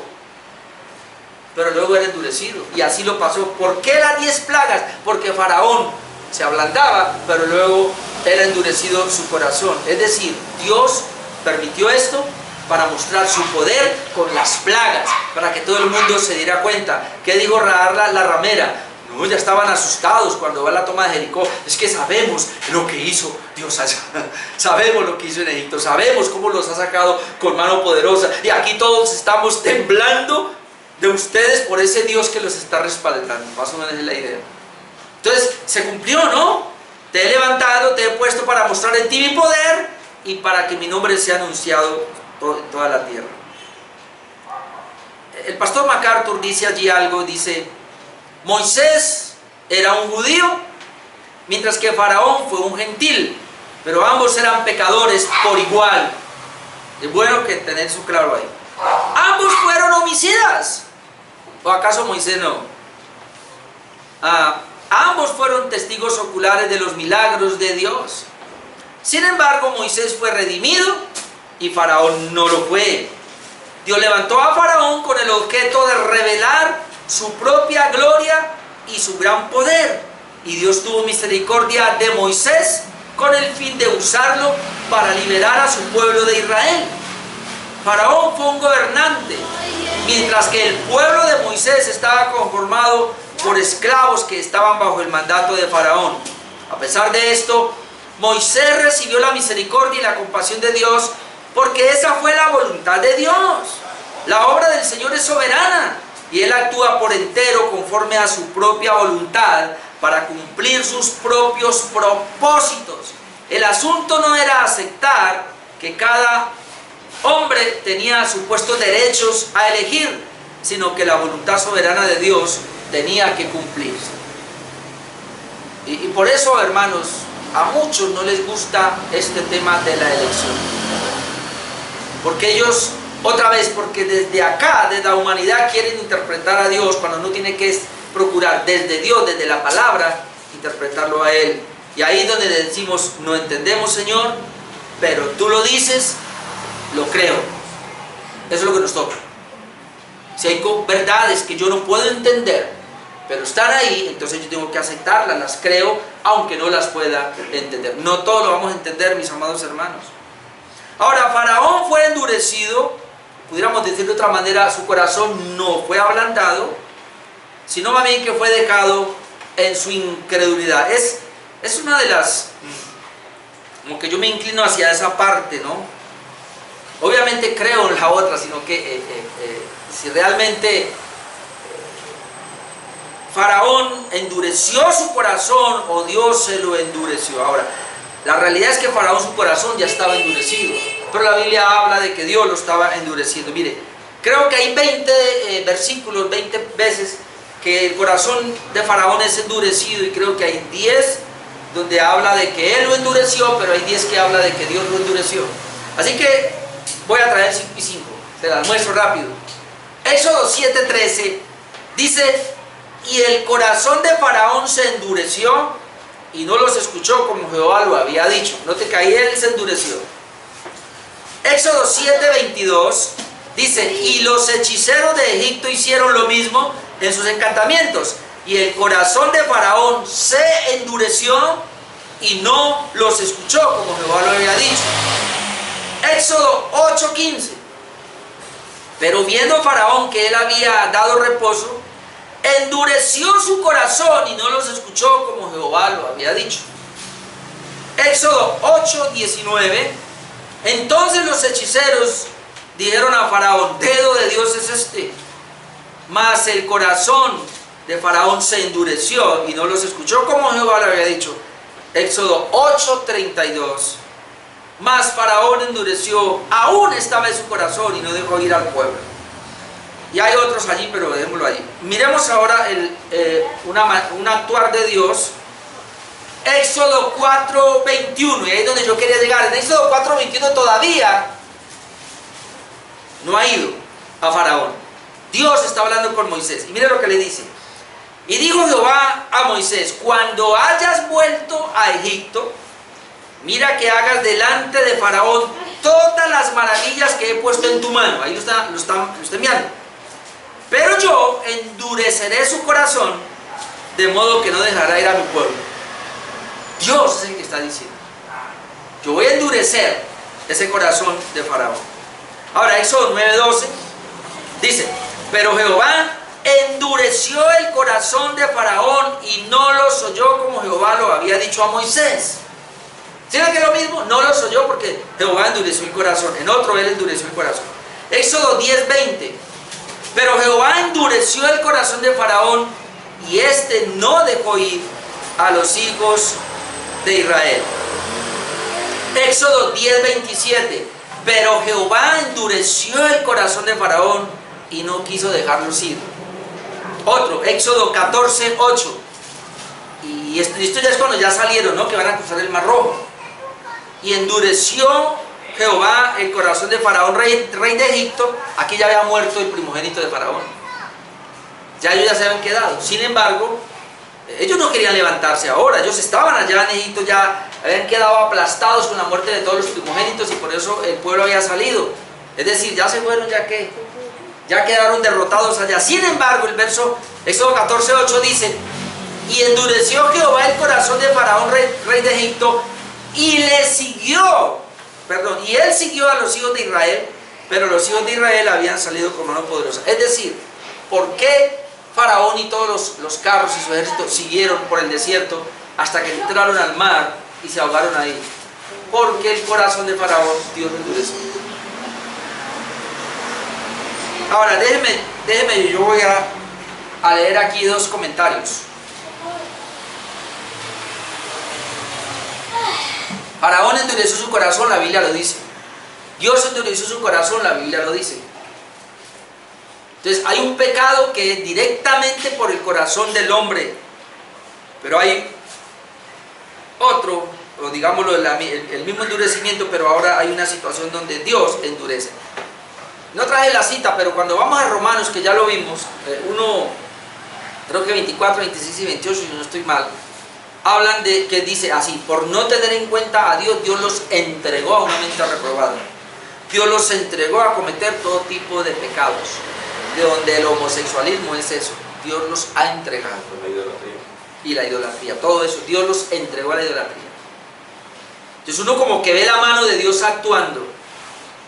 pero luego era endurecido. Y así lo pasó. ¿Por qué las 10 plagas? Porque Faraón se ablandaba, pero luego era endurecido su corazón. Es decir, Dios permitió esto para mostrar su poder con las plagas, para que todo el mundo se diera cuenta. ¿Qué dijo Rahab la ramera? No, ya estaban asustados cuando va la toma de Jericó. Es que sabemos lo que hizo Dios allá. Sabemos lo que hizo en Egipto. Sabemos cómo los ha sacado con mano poderosa. Y aquí todos estamos temblando de ustedes por ese Dios que los está respaldando. Más o menos es la idea. Entonces, se cumplió, ¿no? Te he levantado, te he puesto para mostrar en ti mi poder y para que mi nombre sea anunciado en toda la tierra. El pastor MacArthur dice allí algo, dice: Moisés era un judío, mientras que Faraón fue un gentil, pero ambos eran pecadores por igual. Es bueno que tener eso claro ahí. Ambos fueron homicidas. ¿O acaso Moisés no? Ambos fueron testigos oculares de los milagros de Dios. Sin embargo, Moisés fue redimido y Faraón no lo fue. Dios levantó a Faraón con el objeto de revelar su propia gloria y su gran poder. Y Dios tuvo misericordia de Moisés con el fin de usarlo para liberar a su pueblo de Israel. Faraón fue un gobernante, mientras que el pueblo de Moisés estaba conformado por esclavos que estaban bajo el mandato de Faraón. A pesar de esto, Moisés recibió la misericordia y la compasión de Dios, porque esa fue la voluntad de Dios. La obra del Señor es soberana y Él actúa por entero conforme a su propia voluntad para cumplir sus propios propósitos. El asunto no era aceptar que cada hombre tenía supuestos derechos a elegir, sino que la voluntad soberana de Dios tenía que cumplirse. Y por eso, hermanos, a muchos no les gusta este tema de la elección, porque ellos Otra vez, porque desde acá, desde la humanidad, quieren interpretar a Dios cuando no tiene que procurar desde Dios, desde la palabra, interpretarlo a Él. Y ahí es donde le decimos, no entendemos, Señor, pero tú lo dices, lo creo. Eso es lo que nos toca. Si hay verdades que yo no puedo entender, pero están ahí, entonces yo tengo que aceptarlas, las creo, aunque no las pueda entender. No todo lo vamos a entender, mis amados hermanos. Ahora, Faraón fue endurecido, pudiéramos decir de otra manera, su corazón no fue ablandado, sino más bien que fue dejado en su incredulidad. Es una de las, como que yo me inclino hacia esa parte, ¿no? Obviamente creo en la otra, sino que si realmente Faraón endureció su corazón o Dios se lo endureció. Ahora, la realidad es que Faraón, su corazón ya estaba endurecido, pero la Biblia habla de que Dios lo estaba endureciendo. Mire, creo que hay 20 versículos, 20 veces que el corazón de Faraón es endurecido, y creo que hay 10 donde habla de que él lo endureció, pero hay 10 que habla de que Dios lo endureció. Así que voy a traer 5 y 5, se las muestro rápido. Éxodo 7:13 dice: y el corazón de Faraón se endureció y no los escuchó como Jehová lo había dicho. Note que ahí él se endureció. Éxodo 7:22 dice: y los hechiceros de Egipto hicieron lo mismo en sus encantamientos, y el corazón de Faraón se endureció y no los escuchó como Jehová lo había dicho. Éxodo 8:15: pero viendo Faraón que él había dado reposo, endureció su corazón y no los escuchó como Jehová lo había dicho. Éxodo 8:19: entonces los hechiceros dijeron a Faraón: dedo de Dios es este. Mas el corazón de Faraón se endureció y no los escuchó como Jehová le había dicho. Éxodo 8:32: mas Faraón endureció aún estaba en su corazón y no dejó ir al pueblo. Y hay otros allí, pero dejémoslo allí. Miremos ahora un actuar de Dios. Éxodo 4:21, y ahí es donde yo quería llegar. En Éxodo 4:21 todavía no ha ido a Faraón. Dios está hablando con Moisés, y mire lo que le dice: y dijo Jehová a Moisés: cuando hayas vuelto a Egipto, mira que hagas delante de Faraón todas las maravillas que he puesto en tu mano. Ahí lo está mirando. Pero yo endureceré su corazón, de modo que no dejará ir a mi pueblo. Dios es el que está diciendo: yo voy a endurecer ese corazón de Faraón. Ahora, Éxodo 9:12 dice: pero Jehová endureció el corazón de Faraón y no los oyó como Jehová lo había dicho a Moisés. ¿Sí ven que es lo mismo? No los oyó porque Jehová endureció el corazón. En otro él endureció el corazón. Éxodo 10:20: pero Jehová endureció el corazón de Faraón y éste no dejó ir a los hijos de Israel. Éxodo 10:27: pero Jehová endureció el corazón de Faraón y no quiso dejarlos ir. Otro, Éxodo 14:8: y esto ya es cuando ya salieron, ¿no? Que van a cruzar el Mar Rojo. Y endureció Jehová el corazón de Faraón, rey de Egipto. Aquí ya había muerto el primogénito de Faraón. Ya ellos ya se habían quedado. Sin embargo, ellos no querían levantarse ahora. Ellos estaban allá en Egipto, ya habían quedado aplastados con la muerte de todos los primogénitos, y por eso el pueblo había salido. Es decir, ya se fueron, ya quedaron derrotados allá. Sin embargo, el verso Éxodo 14:8 dice: y endureció Jehová el corazón de Faraón, rey de Egipto, y él siguió a los hijos de Israel, pero los hijos de Israel habían salido con mano poderosa. Es decir, ¿por qué Faraón y todos los carros y su ejército siguieron por el desierto hasta que entraron al mar y se ahogaron ahí? Porque el corazón de Faraón Dios lo endureció. Ahora, déjeme, yo voy a leer aquí dos comentarios. Faraón endureció su corazón, la Biblia lo dice. Dios endureció su corazón, la Biblia lo dice. Entonces hay un pecado que es directamente por el corazón del hombre, pero hay otro, o digámoslo, el mismo endurecimiento, pero ahora hay una situación donde Dios endurece. No traje la cita, pero cuando vamos a Romanos, que ya lo vimos, creo que 24, 26 y 28, si no estoy mal, hablan de que dice así: por no tener en cuenta a Dios, Dios los entregó a una mente reprobada. Dios los entregó a cometer todo tipo de pecados, de donde el homosexualismo es eso. Dios los ha entregado.
La idolatría.
Y la idolatría, todo eso, Dios los entregó a la idolatría. Entonces uno como que ve la mano de Dios actuando,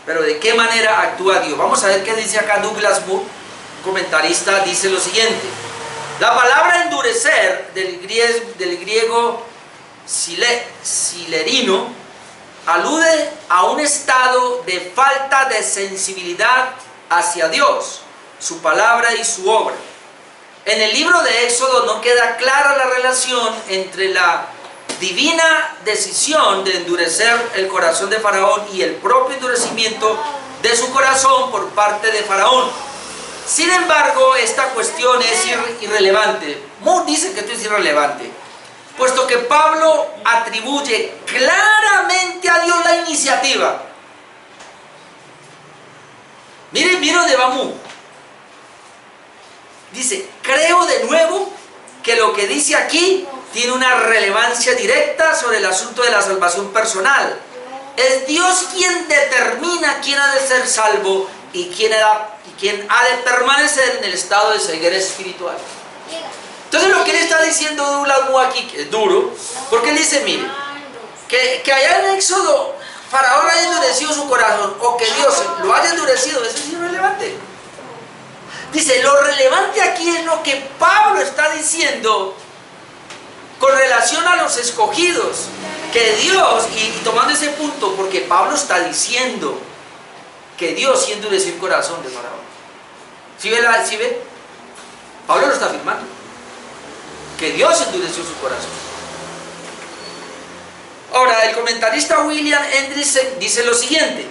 pero ¿de qué manera actúa Dios? Vamos a ver qué dice acá Douglas Moo, comentarista, dice lo siguiente: la palabra endurecer del griego silerino alude a un estado de falta de sensibilidad hacia Dios, su palabra y su obra. En el libro de Éxodo no queda clara la relación entre la divina decisión de endurecer el corazón de Faraón y el propio endurecimiento de su corazón por parte de Faraón. Sin embargo, esta cuestión es irrelevante. Moore dice que esto es irrelevante, puesto que Pablo atribuye claramente a Dios la iniciativa. Miren donde va Moore. Dice: creo de nuevo que lo que dice aquí tiene una relevancia directa sobre el asunto de la salvación personal. Es Dios quien determina quién ha de ser salvo y quién ha de permanecer en el estado de ceguera espiritual. Entonces lo que él está diciendo Douglas Moo aquí, que es duro, porque él dice: mire, que allá en Éxodo Faraón haya endurecido su corazón, o que Dios lo haya endurecido, eso es irrelevante. Dice, lo relevante aquí es lo que Pablo está diciendo con relación a los escogidos, que Dios, y tomando ese punto, porque Pablo está diciendo que Dios sí endureció el corazón de Faraón. ¿Sí ve? Pablo lo está afirmando, que Dios endureció su corazón. Ahora, el comentarista William Hendrickson dice lo siguiente: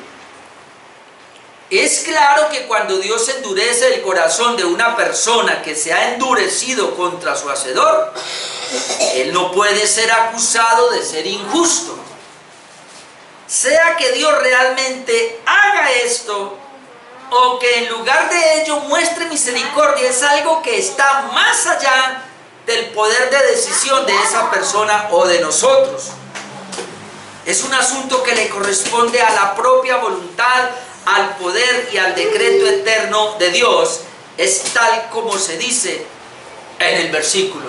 es claro que cuando Dios endurece el corazón de una persona que se ha endurecido contra su hacedor, él no puede ser acusado de ser injusto. Sea que Dios realmente haga esto, o que en lugar de ello muestre misericordia, es algo que está más allá del poder de decisión de esa persona o de nosotros. Es un asunto que le corresponde a la propia voluntad, al poder y al decreto eterno de Dios. Es tal como se dice en el versículo.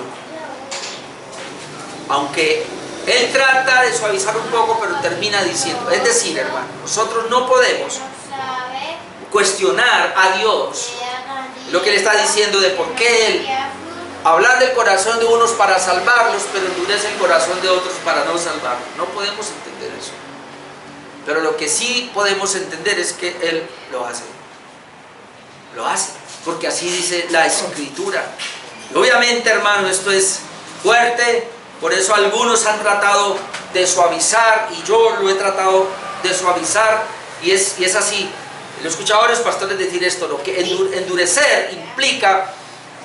Aunque él trata de suavizar un poco, pero termina diciendo, es decir, hermano, nosotros no podemos cuestionar a Dios lo que él está diciendo de por qué él habla del corazón de unos para salvarlos, pero endurece el corazón de otros para no salvarlos. No podemos entender eso. Pero lo que sí podemos entender es que él lo hace. Lo hace, porque así dice la Escritura. Y obviamente, hermano, esto es fuerte. Por eso algunos han tratado de suavizar, y yo lo he tratado de suavizar, y es así. He escuchado a los pastores decir esto: lo que endurecer implica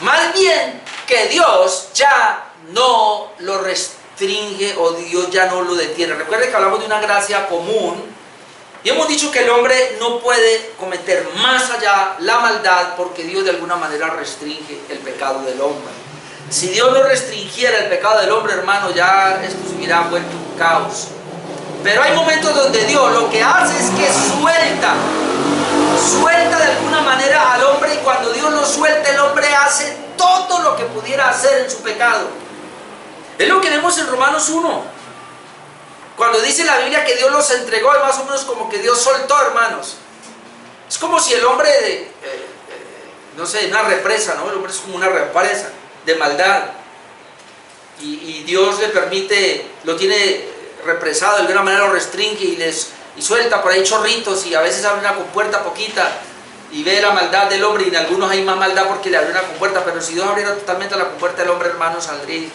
más bien que Dios ya no lo restringe, o Dios ya no lo detiene. Recuerde que hablamos de una gracia común, y hemos dicho que el hombre no puede cometer más allá la maldad, porque Dios de alguna manera restringe el pecado del hombre. Si Dios no restringiera el pecado del hombre, hermano, ya esto se hubiera vuelto un caos. Pero hay momentos donde Dios lo que hace es que suelta de alguna manera al hombre, y cuando Dios lo suelta, el hombre hace todo lo que pudiera hacer en su pecado. Es lo que vemos en Romanos 1. Cuando dice la Biblia que Dios los entregó, es más o menos como que Dios soltó, hermanos. Es como si el hombre, no sé, una represa, ¿no? El hombre es como una represa de maldad, y Dios le permite, lo tiene represado, de alguna manera lo restringe y suelta por ahí chorritos, y a veces abre una compuerta poquita y ve la maldad del hombre, y en algunos hay más maldad porque le abre una compuerta, pero si Dios abriera totalmente la compuerta del hombre, hermano, saldría.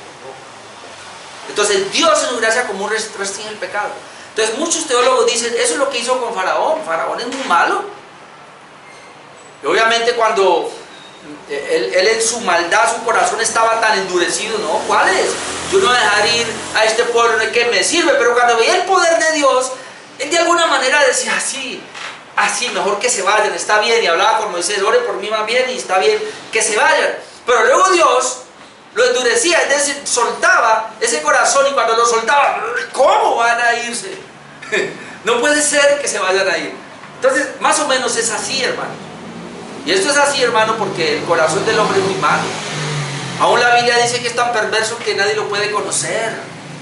Entonces Dios en su gracia común restringe el pecado. Entonces muchos teólogos dicen, eso es lo que hizo con Faraón. Faraón es muy malo, y obviamente cuando él en su maldad, su corazón estaba tan endurecido, no, ¿cuál es? Yo no voy a dejar ir a este pueblo, no es que me sirve. Pero cuando veía el poder de Dios, él de alguna manera decía, sí, sí, mejor que se vayan, está bien, y hablaba con Moisés, ore por mí más bien, y está bien, que se vayan. Pero luego Dios lo endurecía, es decir, soltaba ese corazón, y cuando lo soltaba, ¿cómo van a irse? No puede ser que se vayan a ir. Entonces, más o menos es así, hermano. Y esto es así, hermano, porque el corazón del hombre es muy malo. Aún la Biblia dice que es tan perverso que nadie lo puede conocer.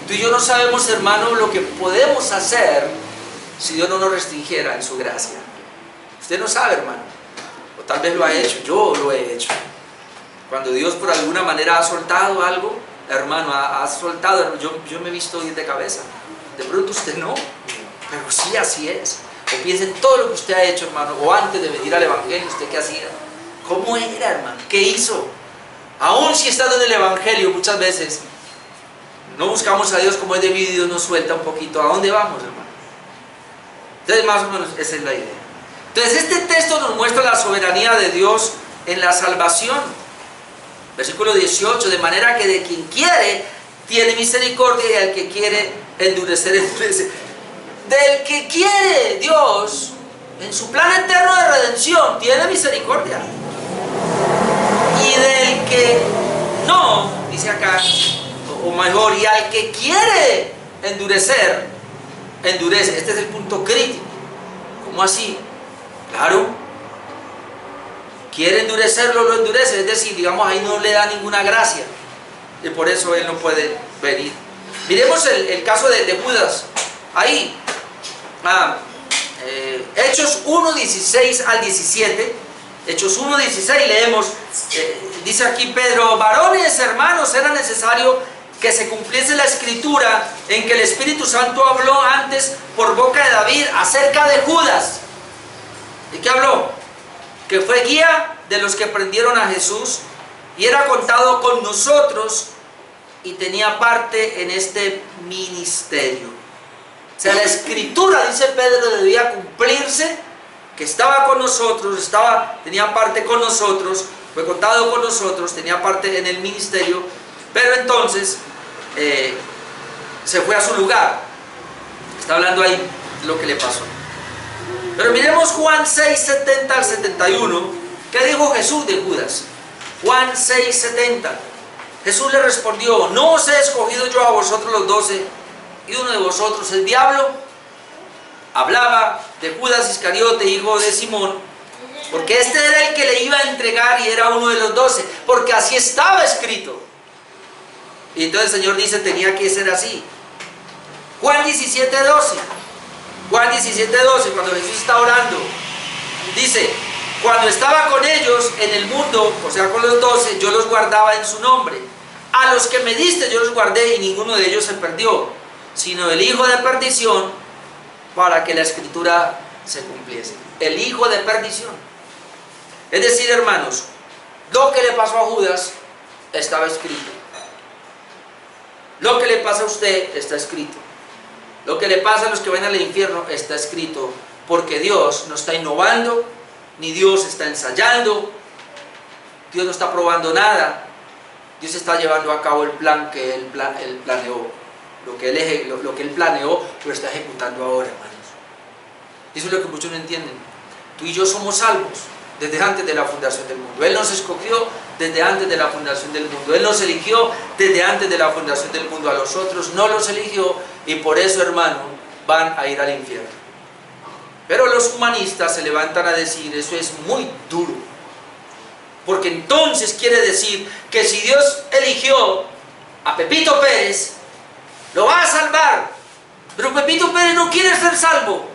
Tú y yo no sabemos, hermano, lo que podemos hacer si Dios no nos restringiera en su gracia. Usted no sabe, hermano. O tal vez lo ha hecho, yo lo he hecho. Cuando Dios por alguna manera ha soltado algo, hermano, ha soltado, yo me he visto ir de cabeza. De pronto usted no, pero sí, así es. O piense en todo lo que usted ha hecho, hermano, o antes de venir al Evangelio, ¿usted qué hacía? ¿Cómo era, hermano? ¿Qué hizo? Aún si estando en el Evangelio, muchas veces no buscamos a Dios como es debido y Dios nos suelta un poquito. ¿A dónde vamos, hermano? Entonces, más o menos, esa es la idea. Entonces, este texto nos muestra la soberanía de Dios en la salvación. Versículo 18, de manera que de quien quiere, tiene misericordia, y al que quiere endurecer, endurece. Del que quiere Dios, en su plan eterno de redención, tiene misericordia. Y del que no, dice acá, o mejor, y al que quiere endurecer, endurece. Este es el punto crítico. ¿Cómo así? Claro. Quiere endurecerlo, lo endurece. Es decir, digamos, ahí no le da ninguna gracia. Y por eso él no puede venir. Miremos el caso de Judas. Ahí. Hechos 1, 16 al 17. Hechos 1, 16 leemos. Dice aquí Pedro: varones, hermanos, era necesario que se cumpliese la escritura en que el Espíritu Santo habló antes por boca de David acerca de Judas. ¿Y qué habló? Que fue guía de los que prendieron a Jesús y era contado con nosotros y tenía parte en este ministerio. O sea, la escritura, dice Pedro, debía cumplirse, que estaba con nosotros, tenía parte con nosotros, fue contado con nosotros, tenía parte en el ministerio, pero entonces se fue a su lugar. Está hablando ahí lo que le pasó. Pero miremos Juan 6, 70 al 71. ¿Qué dijo Jesús de Judas? Juan 6, 70. Jesús le respondió: ¿no os he escogido yo a vosotros los 12 y uno de vosotros el diablo? Hablaba de Judas Iscariote, hijo de Simón, porque este era el que le iba a entregar y era uno de los 12, porque así estaba escrito. Y entonces el Señor dice, tenía que ser así. Juan 17, 12. Juan 17, 12, cuando Jesús está orando, dice: cuando estaba con ellos en el mundo, o sea con los 12, yo los guardaba en su nombre. A los que me diste yo los guardé y ninguno de ellos se perdió, sino el hijo de perdición, para que la escritura se cumpliese. El hijo de perdición. Es decir, hermanos, lo que le pasó a Judas estaba escrito. Lo que le pasa a usted está escrito. Lo que le pasa a los que van al infierno está escrito, porque Dios no está innovando, ni Dios está ensayando, Dios no está probando nada. Dios está llevando a cabo el plan que Él planeó. Lo que Él planeó lo está ejecutando ahora, hermanos. Eso es lo que muchos no entienden. Tú y yo somos salvos desde antes de la fundación del mundo. Él nos escogió desde antes de la fundación del mundo. Él nos eligió desde antes de la fundación del mundo. A los otros no los eligió, y por eso, hermano, van a ir al infierno. Pero los humanistas se levantan a decir: eso es muy duro, porque entonces quiere decir que si Dios eligió a Pepito Pérez, lo va a salvar. Pero Pepito Pérez no quiere ser salvo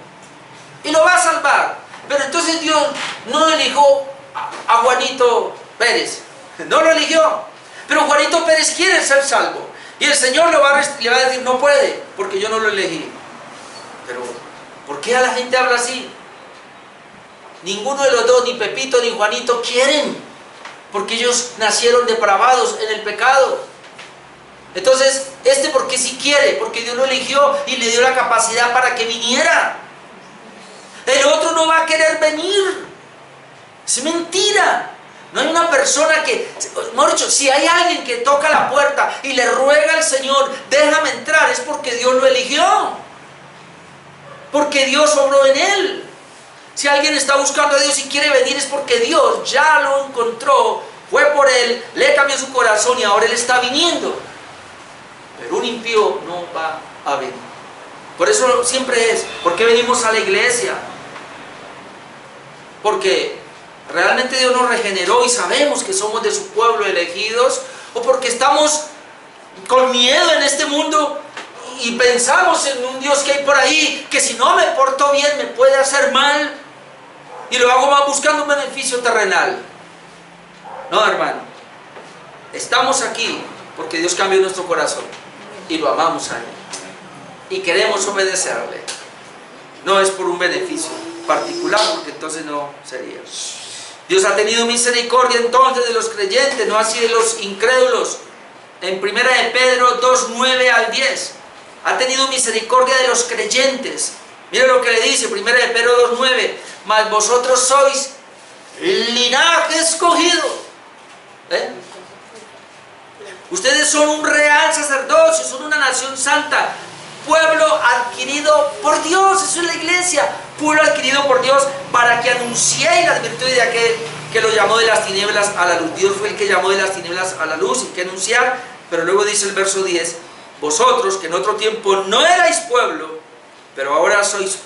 y lo va a salvar. Pero entonces Dios no eligió a Juanito Pérez, no lo eligió. Pero Juanito Pérez quiere ser salvo, y el Señor le va a decir: no puede, porque yo no lo elegí. Pero ¿por qué a la gente habla así? Ninguno de los dos, ni Pepito ni Juanito, quieren, porque ellos nacieron depravados en el pecado. Entonces, ¿por qué sí quiere? Porque Dios lo eligió y le dio la capacidad para que viniera. El otro no va a querer venir. Es mentira. No hay una persona que, mejor dicho, si hay alguien que toca la puerta y le ruega al Señor: déjame entrar, es porque Dios lo eligió, porque Dios obró en él. Si alguien está buscando a Dios y quiere venir es porque Dios ya lo encontró, fue por él, le cambió su corazón y ahora él está viniendo. Pero un impío no va a venir. Por eso siempre es, ¿por qué venimos a la iglesia? Porque realmente Dios nos regeneró y sabemos que somos de su pueblo elegidos, o porque estamos con miedo en este mundo y pensamos en un Dios que hay por ahí, que si no me porto bien me puede hacer mal y lo hago más buscando un beneficio terrenal. No, hermano, estamos aquí porque Dios cambió nuestro corazón y lo amamos a Él y queremos obedecerle. No es por un beneficio particular, porque entonces no sería. Dios ha tenido misericordia entonces de los creyentes, no así de los incrédulos. En 1 de Pedro 2, 9 al 10, ha tenido misericordia de los creyentes. Mire lo que le dice 1 de Pedro 2, 9, mas vosotros sois linaje escogido. Ustedes son un real sacerdocio, son una nación santa, pueblo adquirido por Dios. Eso es la iglesia, pueblo adquirido por Dios, para que anunciéis las virtudes de aquel que lo llamó de las tinieblas a la luz. Dios fue el que llamó de las tinieblas a la luz, y que anunciar. Pero luego dice el verso 10, vosotros que en otro tiempo no erais pueblo, pero ahora sois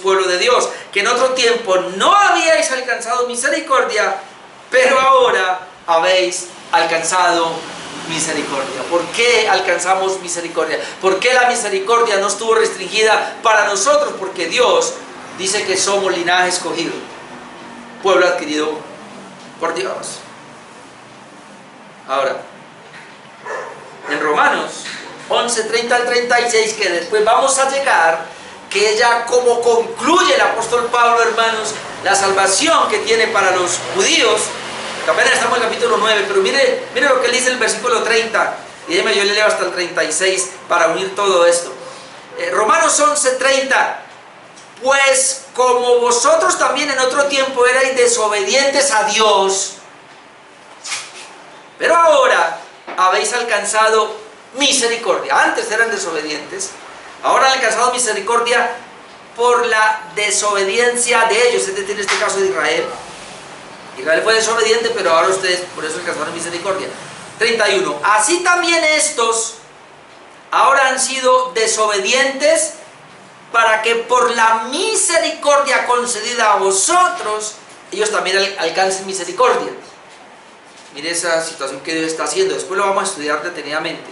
pueblo de Dios, que en otro tiempo no habíais alcanzado misericordia, pero ahora habéis alcanzado misericordia. ¿Por qué alcanzamos misericordia? ¿Por qué la misericordia no estuvo restringida para nosotros? Porque Dios dice que somos linaje escogido, pueblo adquirido por Dios. Ahora, en Romanos 11, 30 al 36, que después vamos a llegar, que ya como concluye el apóstol Pablo, hermanos, la salvación que tiene para los judíos, que apenas estamos en el capítulo 9, pero mire lo que él dice en el versículo 30, y déjeme yo le leo hasta el 36 para unir todo esto. Romanos 11, 30, pues como vosotros también en otro tiempo erais desobedientes a Dios, pero ahora habéis alcanzado misericordia. Antes eran desobedientes, ahora han alcanzado misericordia por la desobediencia de ellos, es decir, en este caso de Israel. Israel fue desobediente, pero ahora ustedes por eso alcanzaron misericordia. 31. Así también estos ahora han sido desobedientes, para que por la misericordia concedida a vosotros, ellos también alcancen misericordia. Mire esa situación que Dios está haciendo. Después lo vamos a estudiar detenidamente.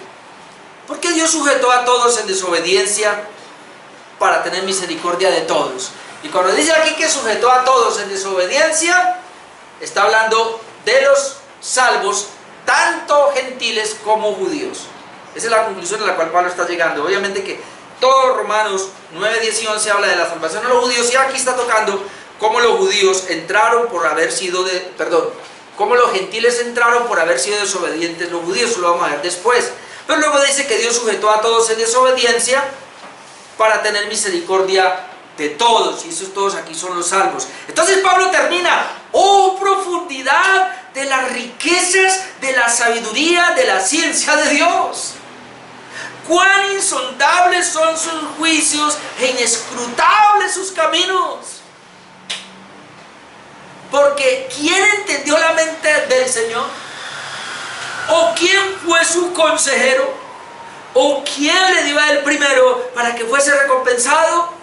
¿Por qué Dios sujetó a todos en desobediencia para tener misericordia de todos? Y cuando dice aquí que sujetó a todos en desobediencia, está hablando de los salvos, tanto gentiles como judíos. Esa es la conclusión a la cual Pablo está llegando. Obviamente que todo Romanos 9, 10 y 11 habla de la salvación de los judíos, y aquí está tocando cómo los judíos entraron por haber sido cómo los gentiles entraron por haber sido desobedientes los judíos. Eso lo vamos a ver después. Pero luego dice que Dios sujetó a todos en desobediencia para tener misericordia de todos, y esos todos aquí son los salvos. Entonces Pablo termina: oh profundidad de las riquezas de la sabiduría, de la ciencia de Dios, cuán insondables son sus juicios e inescrutables sus caminos. Porque ¿quién entendió la mente del Señor? ¿O quién fue su consejero? ¿O quién le dio a él primero para que fuese recompensado?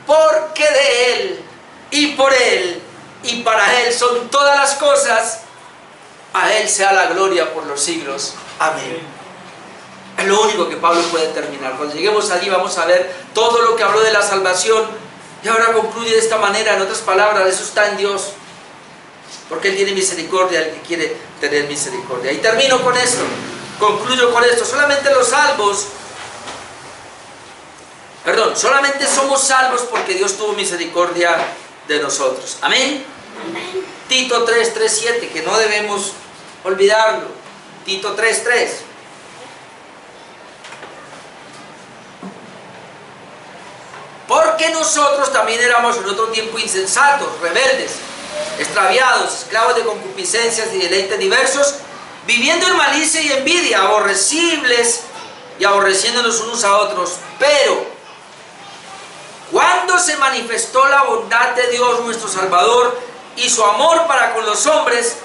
Porque de Él, y por Él, y para Él son todas las cosas. A Él sea la gloria por los siglos. Amén. Es lo único que Pablo puede terminar. Cuando lleguemos allí vamos a ver todo lo que habló de la salvación. Y ahora concluye de esta manera. En otras palabras, eso está en Dios, porque Él tiene misericordia al que quiere tener misericordia. Y termino con esto, concluyo con esto. Solamente somos salvos porque Dios tuvo misericordia de nosotros. Amén. Amén. Tito 3, 3, 7, que no debemos olvidarlo. Tito 3, 3. Porque nosotros también éramos en otro tiempo insensatos, rebeldes, extraviados, esclavos de concupiscencias y deleites diversos, viviendo en malicia y envidia, aborrecibles y aborreciéndonos unos a otros. Pero cuando esto se manifestó la bondad de Dios nuestro Salvador y su amor para con los hombres,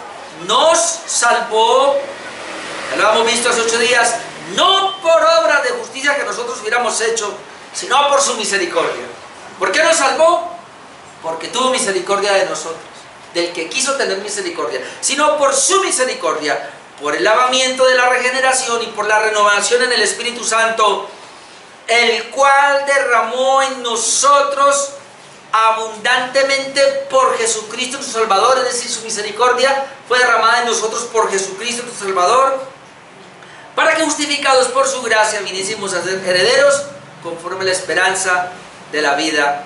nos salvó, ya lo hemos visto hace 8 días, no por obra de justicia que nosotros hubiéramos hecho, sino por su misericordia. ¿Por qué nos salvó? Porque tuvo misericordia de nosotros, del que quiso tener misericordia, sino por su misericordia, por el lavamiento de la regeneración y por la renovación en el Espíritu Santo, el cual derramó en nosotros abundantemente por Jesucristo nuestro Salvador. Es decir, su misericordia fue derramada en nosotros por Jesucristo nuestro Salvador, para que justificados por su gracia viniésemos a ser herederos conforme a la esperanza de la vida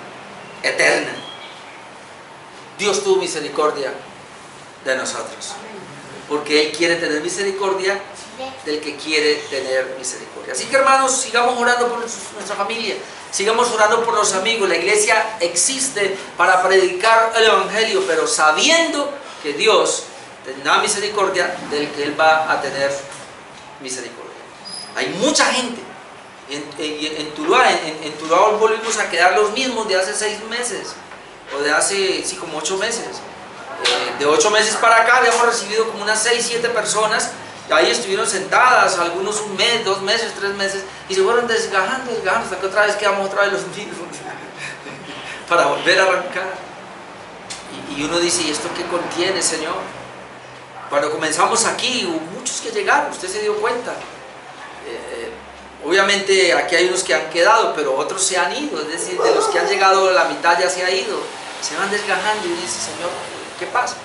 eterna. Dios tuvo misericordia de nosotros, porque Él quiere tener misericordia del que quiere tener misericordia. Así que, hermanos, sigamos orando por nuestra familia, sigamos orando por los amigos. La iglesia existe para predicar el Evangelio, pero sabiendo que Dios tendrá misericordia del que Él va a tener misericordia. Hay mucha gente. En Tuluá volvimos a quedar los mismos de hace 6 meses, o de hace, sí, como 8 meses. De 8 meses para acá habíamos recibido como unas 6, 7 personas. Ahí estuvieron sentadas, algunos 1 mes, 2 meses, 3 meses, y se fueron desgajando, hasta que otra vez quedamos otra vez los mismos para volver a arrancar. Y uno dice, ¿y esto qué contiene, Señor? Cuando comenzamos aquí hubo muchos que llegaron, usted se dio cuenta. Obviamente aquí hay unos que han quedado, pero otros se han ido, es decir, de los que han llegado la mitad ya se ha ido, se van desgajando y dice, Señor, ¿qué pasa?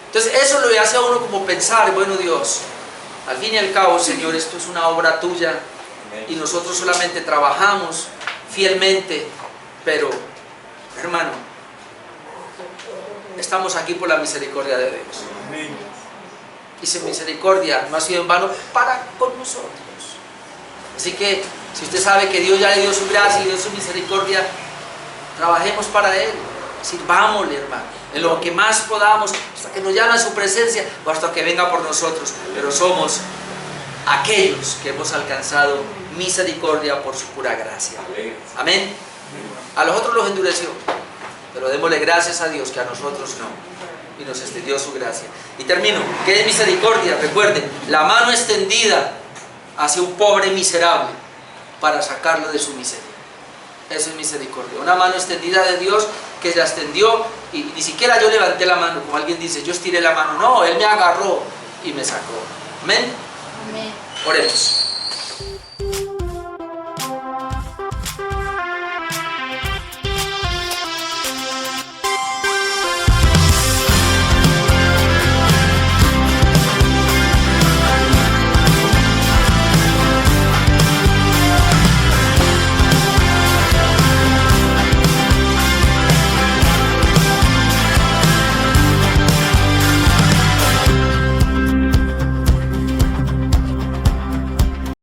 Entonces eso lo hace a uno como pensar, bueno, Dios, al fin y al cabo, Señor, esto es una obra tuya y nosotros solamente trabajamos fielmente, pero, hermano, estamos aquí por la misericordia de Dios. Y su misericordia no ha sido en vano para con nosotros. Así que, si usted sabe que Dios ya le dio su gracia y dio su misericordia, trabajemos para Él, sirvámosle, hermano, en lo que más podamos, hasta que nos llame a su presencia o hasta que venga por nosotros. Pero somos aquellos que hemos alcanzado misericordia por su pura gracia. Amén. A los otros los endureció, pero démosle gracias a Dios que a nosotros no, y nos extendió su gracia. Y termino. ¿Qué es misericordia? Recuerden, la mano extendida hacia un pobre miserable para sacarlo de su miseria. Eso es misericordia. Una mano extendida de Dios que se extendió y ni siquiera yo levanté la mano, como alguien dice, yo estiré la mano. No, Él me agarró y me sacó. Amén. Amén. Oremos.